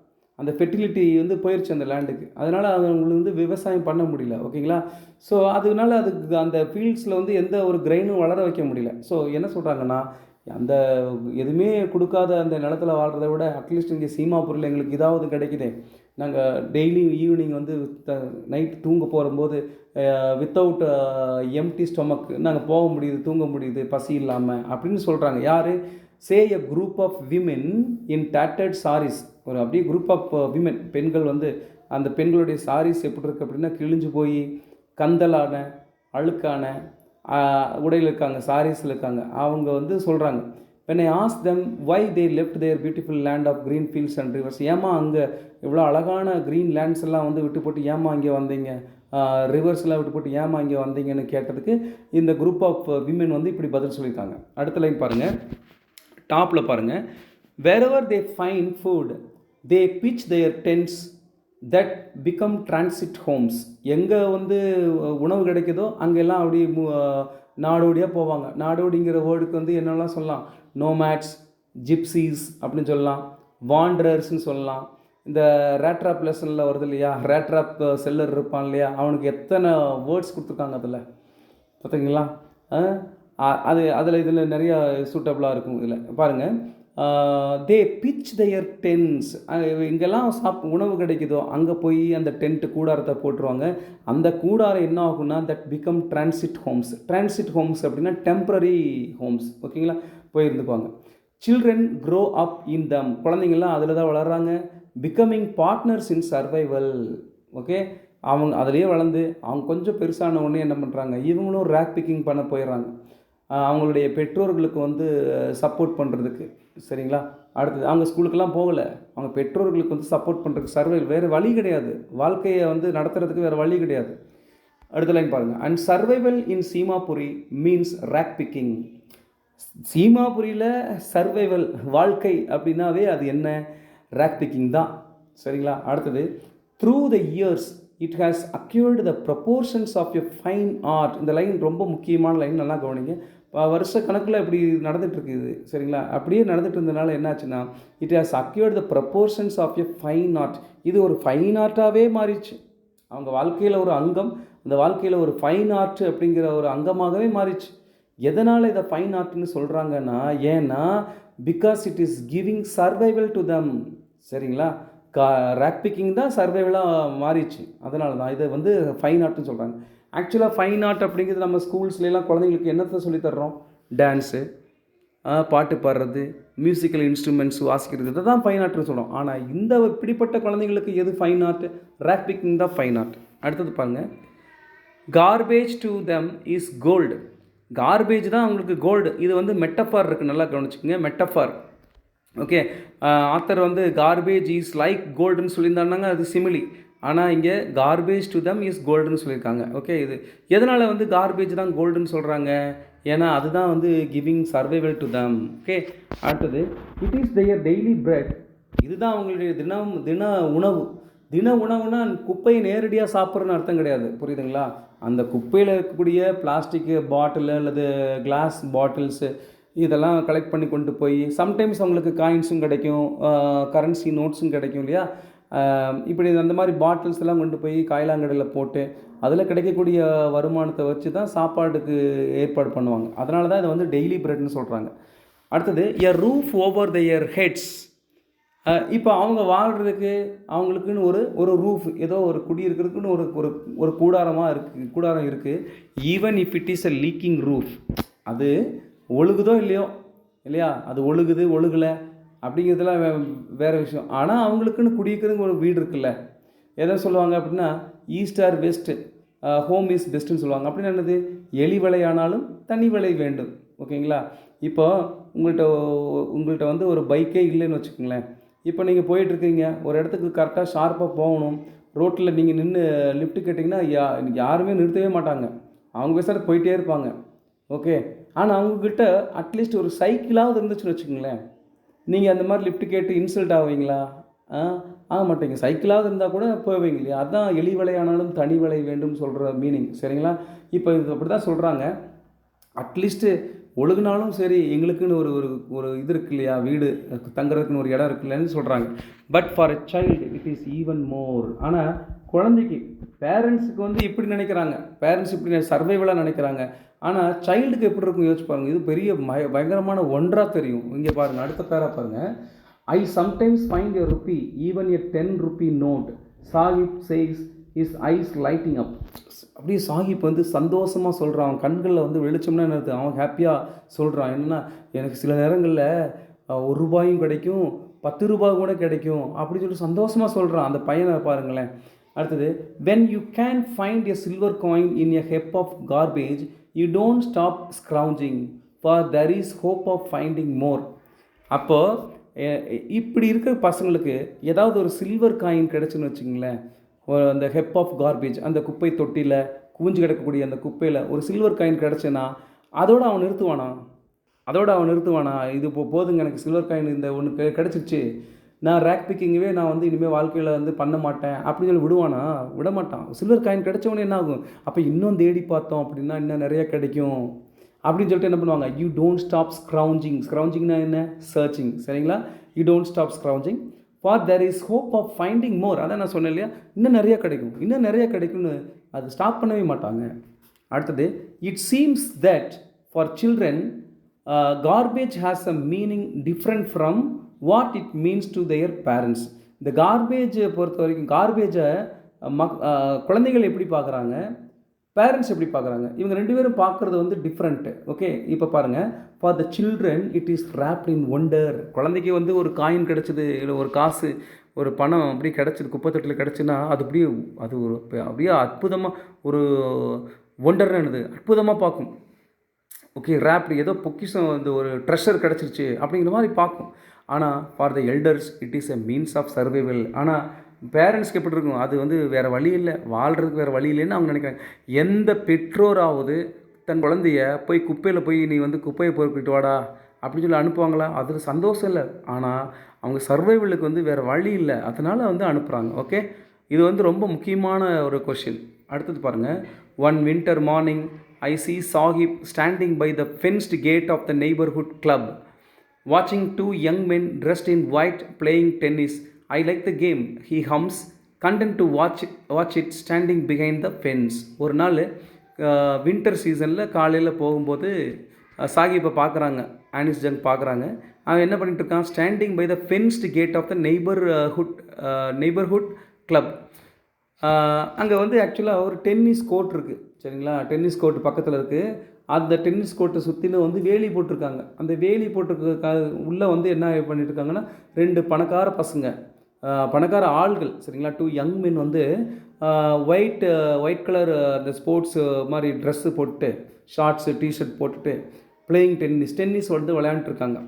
அந்த ஃபெர்டிலிட்டி வந்து போயிடுச்சு அந்த லேண்டுக்கு. அதனால் அவங்களுக்கு வந்து விவசாயம் பண்ண முடியல. ஓகேங்களா, ஸோ அதனால அதுக்கு அந்த ஃபீல்ட்ஸில் வந்து எந்த ஒரு கிரெயினும் வளர வைக்க முடியல. ஸோ என்ன சொல்கிறாங்கன்னா, அந்த எதுவுமே கொடுக்காத அந்த நிலத்தில் வாழ்கிறத விட அட்லீஸ்ட் இங்கே சீமாபுரியில் எங்களுக்கு இதாவது கிடைக்குதே, நாங்கள் டெய்லி ஈவினிங் வந்து நைட் தூங்க போகும்போது வித்தவுட் எம்டி ஸ்டொமக் நாங்கள் போக முடியுது, தூங்க முடியுது பசி இல்லாமல் அப்படின்னு சொல்கிறாங்க. யார்? Say a group of women in tattered saris. ஒரு அப்படியே குரூப் ஆஃப் விமென், பெண்கள் வந்து, அந்த பெண்களுடைய சாரீஸ் எப்படி இருக்குது அப்படின்னா கிழிஞ்சு போய் கந்தலான அழுக்கான உடையில் இருக்காங்க, சாரீஸில் இருக்காங்க. அவங்க வந்து சொல்கிறாங்க, when I asked them why they left their beautiful land of green fields and rivers, ஏமா அங்கே இவ்வளோ அழகான க்ரீன் லேண்ட்ஸ் எல்லாம் வந்து விட்டு போட்டு ஏமா இங்கே வந்தீங்க, ரிவர்ஸ்லாம் விட்டு போட்டு ஏமா இங்கே வந்தீங்கன்னு கேட்டதுக்கு இந்த குரூப் ஆஃப் விமென் வந்து இப்படி பதில் சொல்லியிருக்காங்க. அடுத்த லைன் பாருங்கள், டாப்பில் பாருங்கள். wherever they find food they pitch their tents that become transit homes. எங்கே வந்து உணவு கிடைக்குதோ அங்கெல்லாம் அப்படி நாடோடியாக போவாங்க. நாடோடிங்கிற வேர்டுக்கு வந்து என்னெல்லாம் சொல்லலாம், நோமேட்ஸ், ஜிப்சிஸ் அப்படின்னு சொல்லலாம், வாண்டரர்ஸ்னு சொல்லலாம், இந்த ரேட்ராப் லெசனில் வருது இல்லையா, ரேட்ராப் செல்லர் இருப்பான் இல்லையா, அவனுக்கு எத்தனை வேர்ட்ஸ் கொடுத்துருக்காங்க அதில் பார்த்துக்கிங்களா. அது அதில் இதில் நிறையா சூட்டபுளாக இருக்கும். இதில் பாருங்கள், தே பிச் தேயர் டென்ட்ஸ். எங்கெல்லாம் உணவு கிடைக்குதோ அங்கே போய் அந்த டென்ட்டு கூடாரத்தை போட்டுருவாங்க. அந்த கூடாரம் என்ன ஆகும்னா that become transit homes. Transit homes அப்படின்னா டெம்ப்ரரி ஹோம்ஸ். ஓகேங்களா, போய் இருந்துக்குவாங்க. சில்ட்ரன் க்ரோ அப் இன் தம். குழந்தைங்கள்லாம் அதில் தான் வளர்கிறாங்க. Becoming partners in survival. Okay, அவங்க அதிலேயே வளர்ந்து அவங்க கொஞ்சம் பெருசான உடனே என்ன பண்ணுறாங்க, இவங்களும் ரேக் பிக்கிங் பண்ண போயிடுறாங்க, அவங்களுடைய பெற்றோர்களுக்கு வந்து சப்போர்ட் பண்ணுறதுக்கு. சரிங்களா, அடுத்தது அவங்க ஸ்கூலுக்கெல்லாம் போகலை, அவங்க பெற்றோர்களுக்கு வந்து சப்போர்ட் பண்ணுறதுக்கு, சர்வைவல், வேறு வழி கிடையாது, வாழ்க்கையை வந்து நடத்துறதுக்கு வேறு வழி கிடையாது. அடுத்த லைன் பாருங்கள். And survival in Seemapuri means rag picking. சீமாபுரியில் சர்வைவல், வாழ்க்கை அப்படின்னாவே அது என்ன, ரேக் பிக்கிங் தான். சரிங்களா, அடுத்தது through the years it has acquired the proportions of a fine art. இந்த லைன் ரொம்ப முக்கியமான லைன், நல்லா கவனிங்க. வருஷ கணக்கில் இப்படி நடந்துகிட்ருக்குது. சரிங்களா, அப்படியே நடந்துகிட்டு இருந்ததுனால என்னாச்சுன்னா it has acquired the proportions of a fine art. இது ஒரு ஃபைன் ஆர்ட்டாகவே மாறிடுச்சு. அவங்க வாழ்க்கையில் ஒரு அங்கம், அந்த வாழ்க்கையில் ஒரு ஃபைன் ஆர்ட் அப்படிங்கிற ஒரு அங்கமாகவே மாறிடுச்சு. எதனால் இதை ஃபைன் ஆர்ட்னு சொல்கிறாங்கன்னா, ஏன்னா because it is giving survival to தம். சரிங்களா, ரேக் பிக்கிங் தான் சர்வைவலாக மாறிச்சு. அதனால தான் இதை வந்து ஃபைன் ஆர்ட்னு சொல்கிறாங்க. ஆக்சுவலாக ஃபைன் ஆர்ட் அப்படிங்கிறது நம்ம ஸ்கூல்ஸ்லாம் குழந்தைங்களுக்கு என்னத்தை சொல்லித்தர்றோம், டான்ஸு, பாட்டு பாடுறது, மியூசிக்கல் இன்ஸ்ட்ருமெண்ட்ஸ் வாசிக்கிறது, இதை தான் ஃபைன் ஆர்ட்னு சொல்கிறோம். ஆனால் இந்த இப்படிப்பட்ட குழந்தைங்களுக்கு எது ஃபைன் ஆர்ட், ரேக் பிக்கிங் தான் ஃபைன் ஆர்ட். அடுத்தது பாருங்கள், garbage to them is gold. Garbage தான் அவங்களுக்கு கோல்டு. இது வந்து மெட்டஃபார் இருக்குது, நல்லா கவனிச்சுக்கோங்க, மெட்டஃபார். ஓகே, ஆத்தர் வந்து கார்பேஜ் இஸ் லைக் கோல்டுன்னு சொல்லியிருந்தாங்க, அது சிமிலி. ஆனால் இங்கே கார்பேஜ் டு தம் இஸ் கோல்டுன்னு சொல்லியிருக்காங்க. ஓகே, இது எதனால் வந்து கார்பேஜ் தான் கோல்டுன்னு சொல்கிறாங்க, ஏன்னா அதுதான் வந்து giving survival to them. Okay, அடுத்தது it is their daily bread. இதுதான் அவங்களுடைய தின உணவு. தின உணவுனா குப்பையை நேரடியாக சாப்பிட்றன்னு அர்த்தம் கிடையாது, புரியுதுங்களா. அந்த குப்பையில் இருக்கக்கூடிய பிளாஸ்டிக்கு பாட்டில் அல்லது கிளாஸ் பாட்டில்ஸு இதெல்லாம் கலெக்ட் பண்ணி கொண்டு போய் சம்டைம்ஸ் அவங்களுக்கு காயின்ஸும் கிடைக்கும், கரன்சி நோட்ஸும் கிடைக்கும் இல்லையா. இப்படி அந்த மாதிரி பாட்டில்ஸ் எல்லாம் கொண்டு போய் காய்லாங்கடையில் போட்டு அதில் கிடைக்கக்கூடிய வருமானத்தை வச்சு தான் சாப்பாட்டுக்கு ஏற்பாடு பண்ணுவாங்க. அதனால தான் இதை வந்து டெய்லி பிரெட்னு சொல்கிறாங்க. அடுத்தது எ ரூஃப் ஓவர் their ஹெட்ஸ். இப்போ அவங்க வாழ்கிறதுக்கு அவங்களுக்குன்னு ஒரு ரூஃப், ஏதோ ஒரு குடியிருக்கிறதுக்குன்னு ஒரு ஒரு கூடாரம் இருக்குது. Even if it is a leaking roof, அது ஒழுகுதோ இல்லையா, அது ஒழுகலை அப்படிங்கிறதுலாம் வேறு விஷயம். ஆனால் அவங்களுக்குன்னு குடியிருக்கிறதுக்கு ஒரு வீடு இருக்குல்ல. எதை சொல்லுவாங்க அப்படின்னா east or west, home is பெஸ்ட்டுன்னு சொல்லுவாங்க. அப்படின்னு என்னது, எலி விலையானாலும் தனி விலை வேண்டும். ஓகேங்களா, இப்போ உங்கள்கிட்ட வந்து ஒரு பைக்கே இல்லைன்னு வச்சுக்கோங்களேன். இப்போ நீங்கள் போயிட்டுருக்கீங்க, ஒரு இடத்துக்கு கரெக்டாக ஷார்ப்பாக போகணும், ரோட்டில் நீங்கள் நின்று லிஃப்ட்டு கேட்டிங்கன்னா யாருமே நிறுத்தவே மாட்டாங்க, அவங்க பேசுகிறது போயிட்டே இருப்பாங்க. ஓகே, ஆனால் அவங்கக்கிட்ட அட்லீஸ்ட் ஒரு சைக்கிளாவது இருந்துச்சுன்னு வச்சுக்கோங்களேன், நீங்கள் அந்த மாதிரி லிஃப்ட்டு கேட்டு இன்சல்ட் ஆவீங்களா? ஆக மாட்டீங்க. சைக்கிளாவது இருந்தால் கூட போவீங்க இல்லையா. அதுதான் எலி விலையானாலும் தனி விலை வேண்டும் சொல்கிற மீனிங். சரிங்களா, இப்போ இது அப்படி தான் சொல்கிறாங்க. அட்லீஸ்ட்டு ஒழுகுனாலும் சரி, எங்களுக்குன்னு ஒரு ஒரு இது இருக்கு இல்லையா, வீடு தங்குறதுக்குன்னு ஒரு இடம் இருக்கு இல்லைன்னு சொல்கிறாங்க. But for a child it is even more. ஆனால் குழந்தைக்கு, பேரண்ட்ஸுக்கு வந்து இப்படி நினைக்கிறாங்க, பேரண்ட்ஸ் இப்படி சர்வைவலாக நினைக்கிறாங்க. ஆனால் சைல்டுக்கு எப்படி இருக்கும் யோசிச்சு பாருங்கள். இது பெரிய பயங்கரமான ஒன்றாக தெரியும். இங்கே பாருங்கள், அடுத்த பேரா பாருங்கள். I sometimes find a rupee even a 10 rupee note. Saheb says his eyes lighting up. அப்படியே சாஹிப் வந்து சந்தோஷமாக சொல்கிறான், அவன் கண்களில் வந்து வெளிச்சம்னா என்னது, அவன் ஹாப்பியாக சொல்கிறான். என்னென்னா, எனக்கு சில நேரங்களில் 1 ரூபாயும் கிடைக்கும், 10 ரூபாய் கூட கிடைக்கும் அப்படின்னு சொல்லிட்டு சந்தோஷமாக சொல்கிறான் அந்த பையனை பாருங்களேன். அடுத்தது, when you can find a silver coin in a heap of garbage you don't stop scrounging for there is hope of finding more. அப்போது இப்படி இருக்கிற பசங்களுக்கு ஏதாவது ஒரு சில்வர் காயின் கிடச்சுன்னு வச்சுங்களேன், அந்த ஹெப் ஆஃப் கார்பேஜ், அந்த குப்பை தொட்டியில் குவிஞ்சு கிடக்கக்கூடிய அந்த குப்பையில் ஒரு சில்வர் காயின் கிடச்சுன்னா அதோடு அவன் நிறுத்துவானா, இது போதுங்க எனக்கு சில்வர் காயின் இந்த ஒன்று கிடச்சிருச்சு, நான் ரேக் பிக்கிங்கவே நான் வந்து இனிமேல் வாழ்க்கையில் வந்து பண்ண மாட்டேன் அப்படின்னு சொல்லி விட மாட்டான். சில்வர் காயின் கிடச்சவொன்னே என்ன ஆகும், அப்போ இன்னும் தேடி பார்த்தோம் அப்படின்னா இன்னும் நிறைய கிடைக்கும் அப்படின்னு சொல்லிட்டு என்ன பண்ணுவாங்க, யூ டோன்ட் ஸ்டாப் ஸ்க்ரவுஞ்சிங். ஸ்க்ரவுஞ்சிங்னா என்ன, சர்ச்சிங். சரிங்களா, you don't stop scrounging for there is hope of finding more. அதான் நான் சொன்னேன் இல்லையா, இன்னும் நிறைய கிடைக்கும், இன்னும் நிறைய கிடைக்கும்னு அது ஸ்டாப் பண்ணவே மாட்டாங்க. அடுத்தது, it seems that for children garbage has a meaning different from what it means to their parents. இந்த கார்பேஜை பொறுத்த வரைக்கும், கார்பேஜை குழந்தைகள் எப்படி பார்க்குறாங்க, பேரண்ட்ஸ் எப்படி பார்க்குறாங்க, இவங்க ரெண்டு பேரும் பார்க்குறது வந்து டிஃப்ரெண்ட்டு. ஓகே, இப்போ பாருங்கள், for the children it is wrapped in wonder. குழந்தைக்கு வந்து ஒரு காயின் கிடச்சிது, இல்லை ஒரு காசு, ஒரு பணம் அப்படி கிடச்சிது, குப்பைத்தட்டில் கிடச்சுன்னா அது அப்படியே, அது ஒரு அப்படியே அற்புதமாக ஒரு ஒண்டர்னது அற்புதமாக பார்க்கும். ஓகே, ரேப்டு ஏதோ பொக்கிஷம் வந்து ஒரு ட்ரெஷர் கிடச்சிருச்சு அப்படிங்கிற மாதிரி பார்க்கும். ஆனால் for the elders it is a means of survival. ஆனால் பேரண்ட்ஸ்க்கு எப்படி இருக்கும், அது வந்து வேறு வழி இல்லை, வாழ்கிறதுக்கு வேறு வழி இல்லைன்னு அவங்க நினைக்கிறாங்க. எந்த பெற்றோராவது தன் குழந்தைய போய் குப்பையில் போய் நீ வந்து குப்பையை பொறுக்கிட்டு வாடா அப்படின்னு சொல்லி அனுப்புவாங்களா? அதில் சந்தோஷம் இல்லை. ஆனால் அவங்க சர்வைவலுக்கு வந்து வேறு வழி இல்லை, அதனால் வந்து அனுப்புகிறாங்க. ஓகே, இது வந்து ரொம்ப முக்கியமான ஒரு கொஷின். அடுத்தது பாருங்கள். One winter morning I see Saheb standing by the fenced gate of the neighbourhood club வாட்சிங் 2 young men dressed in white playing tennis. I like the game, he hums, content to watch it standing behind the fence. ஒரு நாள் வின்டர் சீசனில் காலையில் போகும்போது சாகிப்பை பார்க்குறாங்க, ஆனிஸ் ஜங் பார்க்குறாங்க. அவன் என்ன பண்ணிட்டு இருக்கான், standing by the fenced gate of the neighbourhood club. அங்கே வந்து ஆக்சுவலாக ஒரு டென்னிஸ் கோர்ட் இருக்குது, சரிங்களா, டென்னிஸ் கோர்ட் பக்கத்தில் இருக்குது. அந்த டென்னிஸ் கோர்ட்டை சுற்றிலும் வந்து வேலி போட்டிருக்காங்க. அந்த வேலி போட்டிருக்க உள்ளே வந்து என்ன பண்ணிட்டு இருக்காங்கன்னா, 2 பணக்கார பசங்க, பணக்கார ஆள்கள், சரிங்களா, 2 young men வந்து ஒயிட் கலர் அந்த ஸ்போர்ட்ஸ் மாதிரி ட்ரெஸ்ஸு போட்டு, ஷார்ட்ஸு டிஷர்ட் போட்டுட்டு பிளேயிங் டென்னிஸ் வந்து விளையாண்டுருக்காங்க.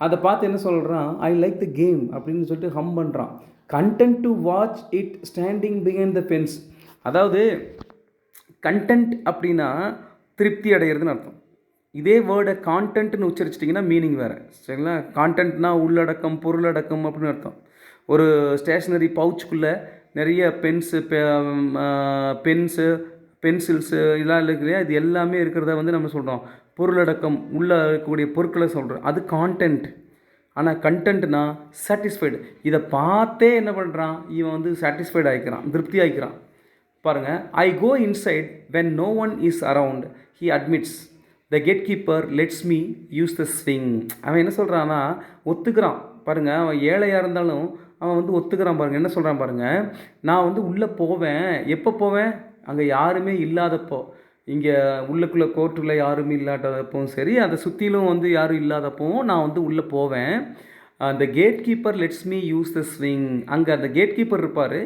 அதை பார்த்து என்ன சொல்கிறான், ஐ லைக் த கேம் அப்படின்னு சொல்லிட்டு ஹம் பண்ணுறான். Content to watch it standing behind the fence. அதாவது கண்டென்ட் அப்படின்னா திருப்தி அடைகிறதுன்னு அர்த்தம். இதே வேர்டை கான்டென்ட்னு உச்சரிச்சிட்டிங்கன்னா மீனிங் வேறு, சரிங்களா. கான்டென்ட்னா உள்ளடக்கம், பொருளடக்கம் அப்படின்னு அர்த்தம். ஒரு ஸ்டேஷ்னரி பவுச்சுக்குள்ளே நிறைய பென்சில்ஸு இதெல்லாம் இல்லையா, இது எல்லாமே இருக்கிறத வந்து நம்ம சொல்கிறோம் பொருளடக்கம், உள்ளே இருக்கக்கூடிய பொருட்களை சொல்கிறோம், அது கான்டென்ட். ஆனால் கண்டென்ட்னா சாட்டிஸ்ஃபைடு. இதை பார்த்தே என்ன பண்ணுறான், இவன் வந்து சாட்டிஸ்ஃபைடு ஆகிக்கிறான், திருப்தி ஆகிக்கிறான். பாருங்கள், I go inside when no one is around, he admits the gate keeper lets me use the swing. அவன் என்ன சொல்கிறான்னா, ஒத்துக்கிறான். பாருங்கள், அவன் ஏழையாக இருந்தாலும் அவன் வந்து ஒத்துக்கிறான். பாருங்கள் என்ன சொல்கிறான் பாருங்கள், நான் வந்து உள்ளே போவேன், எப்போ போவேன், அங்கே யாருமே இல்லாதப்போ, இங்கே உள்ளுக்குள்ளே கோர்ட்டுக்குள்ளே யாருமே இல்லாதப்பவும் சரி, அதை சுற்றிலும் வந்து யாரும் இல்லாதப்பவும் நான் வந்து உள்ளே போவேன். அந்த gate keeper lets me use the swing. அங்கே அந்த கேட் கீப்பர் இருப்பார்,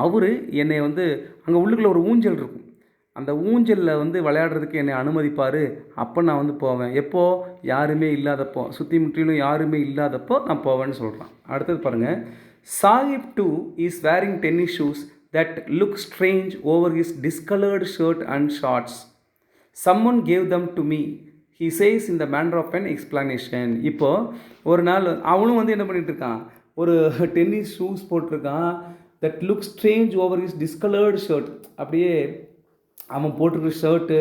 அவர் என்னை வந்து அங்கே உள்ளுக்குள்ளே ஒரு ஊஞ்சல் இருக்கும், அந்த ஊஞ்சலில் வந்து விளையாடுறதுக்கு என்னை அனுமதிப்பார். அப்போ நான் வந்து போவேன், எப்போது, யாருமே இல்லாதப்போ, சுற்றி முற்றிலும் யாருமே இல்லாதப்போ நான் போவேன்னு சொல்கிறான். அடுத்தது பாருங்கள். Saheb too is wearing tennis shoes that look strange over his discolored shirt and shorts. Someone gave them to me, he says in the manner of an explanation. இப்போ ஒரு நாள் அவனும் வந்து என்ன பண்ணிட்டு இருக்கான், ஒரு டென்னிஸ் ஷூஸ் போட்டிருக்கான். that looks strange over his discolored shirt. அப்படியே அவன் போட்டிருக்க ஷர்ட்டு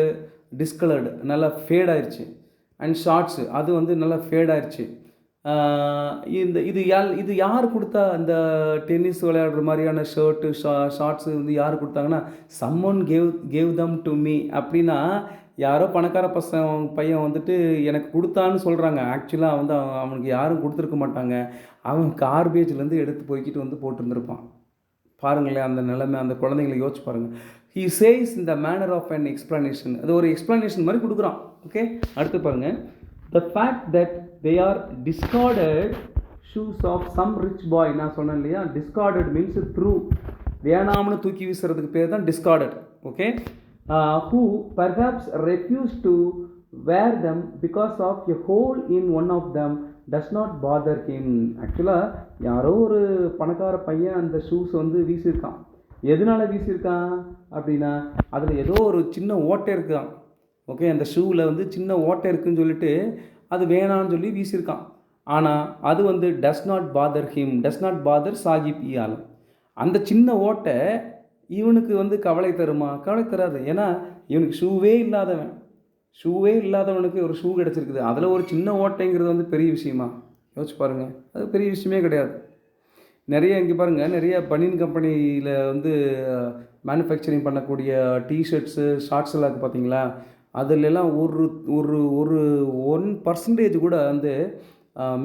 டிஸ்கலர்டு, நல்லா ஃபேட் ஆயிடுச்சு. அண்ட் ஷார்ட்ஸு அது வந்து நல்லா ஃபேட் ஆயிடுச்சு. இது யார் கொடுத்தா, அந்த டென்னிஸ் விளையாடுற மாதிரியான ஷர்ட்டு ஷார்ட்ஸு வந்து யார் கொடுத்தாங்கன்னா, someone gave them to me. அப்படின்னா யாரோ பணக்கார பையன் வந்துட்டு எனக்கு கொடுத்தான்னு சொல்கிறாங்க. ஆக்சுவலாக வந்து அவனுக்கு யாரும் கொடுத்துருக்க மாட்டாங்க, அவன் கார்பேஜ்லேருந்து எடுத்து போய்கிட்டு வந்து போட்டுருந்துருப்பான். பாருங்களேன் அந்த நிலைமை, அந்த குழந்தைங்களை யோசிச்சு பாருங்கள். he says in the manner of an explanation. அது ஒரு எக்ஸ்ப்ளனேஷன் மாதிரி கொடுக்குறான். ஓகே, அடுத்து பாருங்கள். the fact that they are discarded shoes of some rich boy. நான் சொன்னேன் இல்லையா, discarded means through, வேணாம்னு தூக்கி வீசுறதுக்கு பேர் தான் discarded. Okay, who perhaps refused to wear them because of a hole in one of them does not bother him. ஆக்சுவலாக யாரோ ஒரு பணக்கார பையன் அந்த ஷூஸ் வந்து வீசியிருக்கான். எதனால் வீசியிருக்கான் அப்படின்னா, அதில் ஏதோ ஒரு சின்ன ஓட்டை இருக்குதான். ஓகே, அந்த ஷூவில் வந்து சின்ன ஓட்டை இருக்குதுன்னு சொல்லிட்டு அது வேணான்னு சொல்லி வீசியிருக்கான். ஆனால் அது வந்து does not bother him, does not bother Saheb-e-Alam. அந்த சின்ன ஓட்டை இவனுக்கு வந்து கவலை தருமா? கவலை தராது. ஏன்னா இவனுக்கு ஷூவே இல்லாதவனுக்கு ஒரு ஷூ கிடச்சிருக்குது, அதில் ஒரு சின்ன ஓட்டைங்கிறது வந்து பெரிய விஷயமா? யோசிச்சு பாருங்கள், அது பெரிய விஷயமே கிடையாது. நிறைய இங்கே பாருங்கள், நிறைய பனியன் கம்பெனியில் வந்து மேனுஃபேக்சரிங் பண்ணக்கூடிய டிஷர்ட்ஸு ஷார்ட்ஸ் எல்லாம் இருக்குது பார்த்தீங்களா, அதுலெல்லாம் ஒரு ஒரு ஒரு 1% கூட வந்து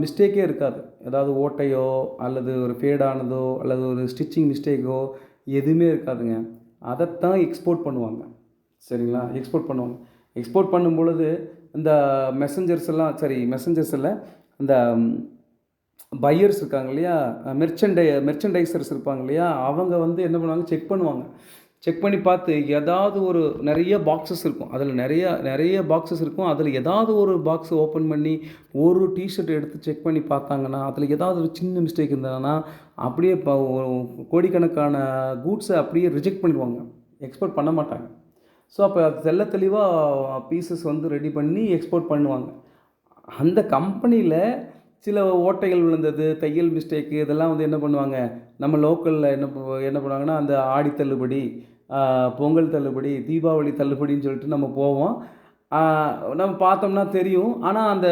மிஸ்டேக்கே இருக்காது. ஏதாவது ஓட்டையோ அல்லது ஒரு ஃபேடானதோ அல்லது ஒரு ஸ்டிச்சிங் மிஸ்டேக்கோ எதுவுமே இருக்காதுங்க. அதைத்தான் எக்ஸ்போர்ட் பண்ணுவாங்க. சரிங்களா, எக்ஸ்போர்ட் பண்ணுவாங்க. எக்ஸ்போர்ட் பண்ணும் பொழுது இந்த மெசஞ்சர்ஸ் இல்லை, இந்த பையர்ஸ் இருக்காங்க இல்லையா, மெர்ச்சன்டைசர்ஸ் இருப்பாங்க இல்லையா, அவங்க வந்து என்ன பண்ணுவாங்க, செக் பண்ணுவாங்க. செக் பண்ணி பார்த்து ஏதாவது ஒரு நிறைய பாக்ஸஸ் இருக்கும், அதில் நிறைய பாக்ஸஸ் இருக்கும், அதில் ஏதாவது ஒரு பாக்ஸ் ஓப்பன் பண்ணி ஒரு டிஷர்ட் எடுத்து செக் பண்ணி பார்த்தாங்கன்னா அதில் ஏதாவது ஒரு சின்ன மிஸ்டேக் இருந்தாங்கன்னா அப்படியே கோடிக்கணக்கான கூட்ஸை அப்படியே ரிஜெக்ட் பண்ணிடுவாங்க, எக்ஸ்போர்ட் பண்ண மாட்டாங்க. ஸோ அப்போ அது தெளிவாக பீசஸ் வந்து ரெடி பண்ணி எக்ஸ்போர்ட் பண்ணுவாங்க. அந்த கம்பெனியில் சில ஓட்டைகள் விழுந்தது, தையல் மிஸ்டேக்கு, இதெல்லாம் வந்து என்ன பண்ணுவாங்க, நம்ம லோக்கலில் என்ன பண்ணுவாங்கன்னா, அந்த ஆடி தள்ளுபடி, பொங்கல் தள்ளுபடி, தீபாவளி தள்ளுபடின்னு சொல்லிட்டு நம்ம போவோம். நம்ம பார்த்தோம்னா தெரியும். ஆனால் அந்த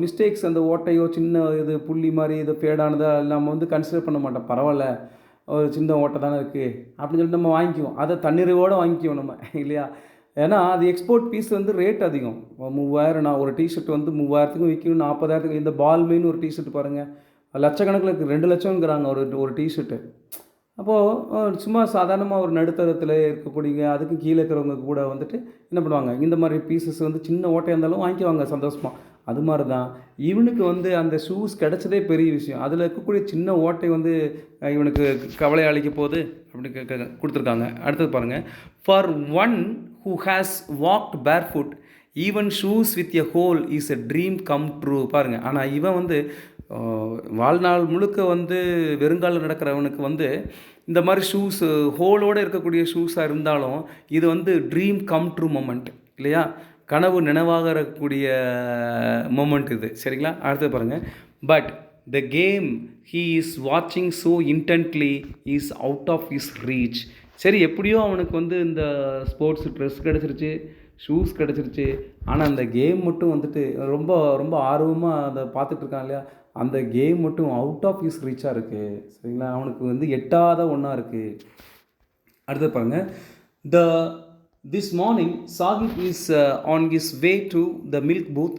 மிஸ்டேக்ஸ், அந்த ஓட்டையோ சின்ன இது புள்ளி மாதிரி இது ஃபேடானதை நம்ம வந்து கன்சிடர் பண்ண மாட்டோம். பரவாயில்ல, ஒரு சின்ன ஓட்டை தானே இருக்குது அப்படின்னு சொல்லிட்டு நம்ம வாங்கிக்குவோம். அதை தண்ணீரோடு வாங்கிக்குவோம் நம்ம, இல்லையா? ஏன்னா அது எக்ஸ்போர்ட் பீஸ் வந்து ரேட் அதிகம். 3000, நான் ஒரு டிஷர்ட் வந்து 3000க்கு விற்கணும், 40,000க்கு. இந்த பால்மேன்னு ஒரு டிஷர்ட் பாருங்கள், லட்சக்கணக்கில் இருக்குது, 2 லட்சங்கிறாங்க ஒரு டிஷர்ட்டு. அப்போது சும்மா சாதாரணமாக ஒரு நடுத்தரத்தில் இருக்கக்கூடிய அதுக்கு கீழே இருக்கிறவங்க கூட வந்துட்டு என்ன பண்ணுவாங்க, இந்த மாதிரி பீசஸ் வந்து சின்ன ஓட்டையாக இருந்தாலும் வாங்கிக்குவாங்க சந்தோஷமாக. அது மாதிரி தான் இவனுக்கு வந்து அந்த ஷூஸ் கிடச்சதே பெரிய விஷயம். அதில் இருக்கக்கூடிய சின்ன ஓட்டை வந்து இவனுக்கு கவலை அளிக்க போகுது அப்படி கொடுத்துருக்காங்க. அடுத்தது பாருங்கள், for one who has walked barefoot even shoes with a hole is a dream come true. பாருங்கள், ஆனால் இவன் வந்து வாழ்நாள் முழுக்க வந்து வெறுங்காலில் நடக்கிறவனுக்கு வந்து இந்த மாதிரி ஷூஸ் ஹோலோடு இருக்கக்கூடிய ஷூஸாக இருந்தாலும் இது வந்து ட்ரீம் கம் ட்ரூ மொமெண்ட், இல்லையா? கனவு நினைவாகக்கூடிய மொமெண்ட் இது. சரிங்களா, அடுத்து பாருங்கள், but the game he is வாட்சிங் so intently is out of his reach. சரி, எப்படியோ அவனுக்கு வந்து இந்த ஸ்போர்ட்ஸ் ட்ரெஸ் கிடச்சிருச்சு, ஷூஸ் கிடச்சிருச்சு, ஆனால் அந்த கேம் மட்டும் வந்துட்டு ரொம்ப ரொம்ப ஆர்வமாக அதை பார்த்துட்ருக்கான் இல்லையா, அந்த கேம் மட்டும் அவுட் ஆஃப் ஹிஸ் ரீச்சாக இருக்குது. சரிங்களா, அவனுக்கு வந்து எட்டாத ஒன்றா இருக்குது. அடுத்து பாருங்கள், this morning Sahib is on his way to the milk booth.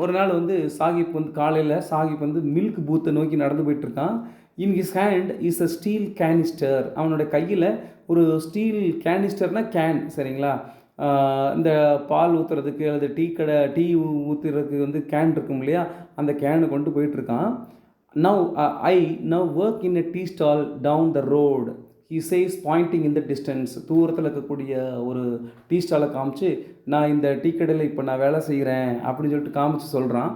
ஒரு நாள் வந்து காலையில் சாகிப் வந்து மில்க் பூத்தை நோக்கி நடந்து போயிட்டுருக்கான். In his hand is a steel canister. அவனோட கையில் ஒரு ஸ்டீல் கேனிஸ்டர்னால் கேன், சரிங்களா, இந்த பால் ஊற்றுறதுக்கு அல்லது டீ ஊற்றுறதுக்கு வந்து கேன் இருக்கும் இல்லையா, அந்த கேனை கொண்டு போயிட்டுருக்கான். Now work in a tea stall down the road he says pointing in the distance. தூரத்தில் இருக்கக்கூடிய ஒரு டீ ஸ்டாலை காமிச்சு, நான் இந்த டீ கடையில் இப்போ நான் வேலை செய்கிறேன் அப்படின்னு சொல்லிட்டு காமிச்சு சொல்கிறான்.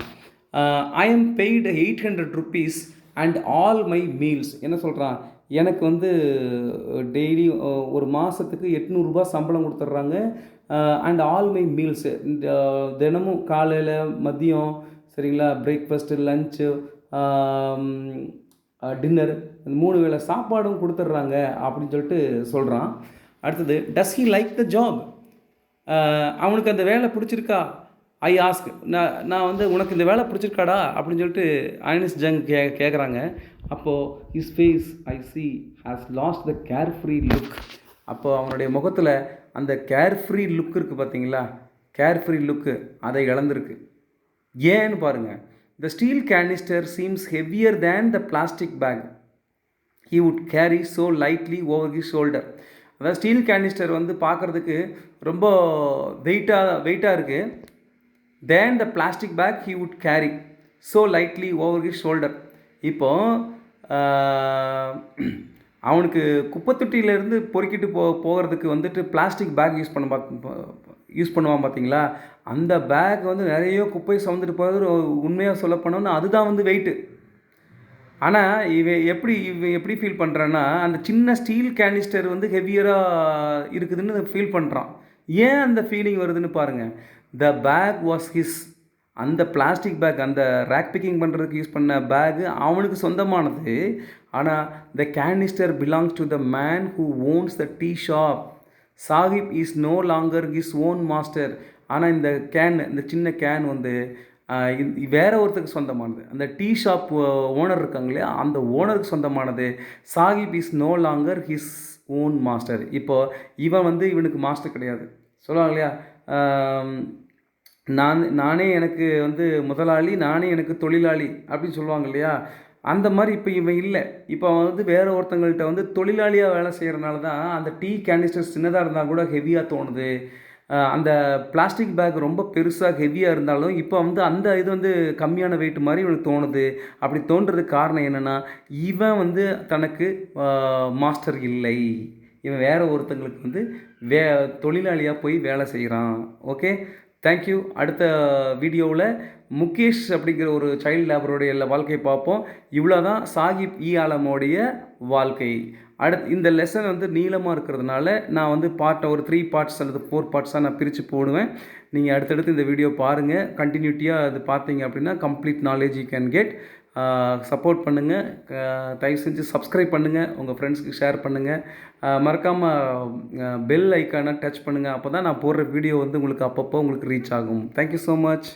I am paid 800 rupees and all my meals. என்ன சொல்கிறான், எனக்கு வந்து டெய்லி ஒரு மாதத்துக்கு 800 ரூபாய் சம்பளம் கொடுத்துட்றாங்க. அண்ட் ஆல் மை மீல்ஸு, தினமும் காலையில் மதியம், சரிங்களா, பிரேக்ஃபாஸ்ட்டு, லஞ்சு, டின்னர், இந்த 3 வேளை சாப்பாடும் கொடுத்துட்றாங்க அப்படின்னு சொல்லிட்டு சொல்கிறான். அடுத்தது, does he like the job. அவனுக்கு அந்த வேலை பிடிச்சிருக்கா? ஐ ஆஸ்க், நான் வந்து உனக்கு இந்த வேலை பிடிச்சிருக்காடா அப்படின்னு சொல்லிட்டு ஐனிஸ் ஜங் கேட்குறாங்க. அப்போது his face I see has lost the carefree look. அப்போது அவனுடைய முகத்தில் அந்த கேர்ஃப்ரீ லுக் இருக்குது பார்த்தீங்களா, கேர்ஃப்ரீ லுக்கு அதை இழந்திருக்கு. ஏன்னு பாருங்கள், the steel canister seems heavier than the plastic bag he would carry so lightly over his shoulder. அதாவது ஸ்டீல் கேனிஸ்டர் வந்து பார்க்குறதுக்கு ரொம்ப வெயிட்டாக இருக்குது. Then the plastic bag he would carry so lightly over his shoulder. இப்போது அவனுக்கு குப்பை தொட்டியிலேருந்து பொறுக்கிட்டு போகிறதுக்கு வந்துட்டு பிளாஸ்டிக் பேக் யூஸ் பண்ணுவான் பார்த்தீங்களா, அந்த பேக் வந்து நிறைய குப்பை சுமந்துட்டு போகிறது. உண்மையாக சொல்ல போனோம்னா அதுதான் வந்து வெயிட்டு. ஆனால் இவன் எப்படி ஃபீல் பண்ணுறான்னா, அந்த சின்ன ஸ்டீல் கேனிஸ்டர் வந்து ஹெவியராக இருக்குதுன்னு ஃபீல் பண்ணுறான். ஏன் அந்த ஃபீலிங் வருதுன்னு பாருங்கள். The bag was his. அந்த பிளாஸ்டிக் பேக், அந்த ரேக் பிக்கிங் பண்ணுறதுக்கு யூஸ் பண்ண பேகு அவனுக்கு சொந்தமானது. ஆனால் the canister belongs to the man who owns the tea shop. Saheb is no longer his own master. ஆனால் இந்த சின்ன கேன் வந்து வேற ஒருத்தருக்கு சொந்தமானது. அந்த டீ ஷாப் ஓனர் இருக்காங்க இல்லையா, அந்த ஓனருக்கு சொந்தமானது. Saheb is no longer his own master. இப்போ இவன் வந்து இவனுக்கு மாஸ்டர் கிடையாது. சொல்லுவாங்க இல்லையா, நானே எனக்கு வந்து முதலாளி, நானே எனக்கு தொழிலாளி அப்படின்னு சொல்லுவாங்க இல்லையா, அந்த மாதிரி இப்போ இவன் இல்லை. இப்போ அவன் வந்து வேற ஒருத்தங்கள்ட்ட வந்து தொழிலாளியாக வேலை செய்கிறனால தான் அந்த டீ கேனிஸ்டர் சின்னதாக இருந்தால் கூட ஹெவியாக தோணுது. அந்த பிளாஸ்டிக் பேக் ரொம்ப பெருசாக ஹெவியாக இருந்தாலும் இப்போ வந்து அந்த இது வந்து கம்மியான வெயிட் மாதிரி இவனுக்கு தோணுது. அப்படி தோன்றதுக்கு காரணம் என்னென்னா, இவன் வந்து தனக்கு மாஸ்டர் இல்லை. இவன் வேற ஒருத்தங்களுக்கு வந்து தொழிலாளியாக போய் வேலை செய்கிறான். Okay, thank you. அடுத்த வீடியோவில் முகேஷ் அப்படிங்கிற ஒரு சைல்டு லேபருடைய வாழ்க்கையை பார்ப்போம். இவ்வளோ தான் சாஹிப் ஆலமோடைய வாழ்க்கை. இந்த லெசன் வந்து நீளமாக இருக்கிறதுனால நான் வந்து ஒரு 3 பார்ட்ஸ் அல்லது 4 பார்ட்ஸாக நான் பிரித்து போடுவேன். நீங்கள் அடுத்தடுத்து இந்த வீடியோ பாருங்கள். கண்டினியூட்டியாக அது பார்த்தீங்க அப்படின்னா complete knowledge you can get. Support பண்ணுங்கள். தயவு செஞ்சு சப்ஸ்கிரைப் பண்ணுங்கள். உங்கள் ஃப்ரெண்ட்ஸ்க்கு ஷேர் பண்ணுங்கள். மறக்காமல் பெல் ஐக்கானை டச் பண்ணுங்கள். அப்போ தான் நான் போடுற வீடியோ வந்து உங்களுக்கு அப்பப்போ உங்களுக்கு ரீச் ஆகும். Thank you so much.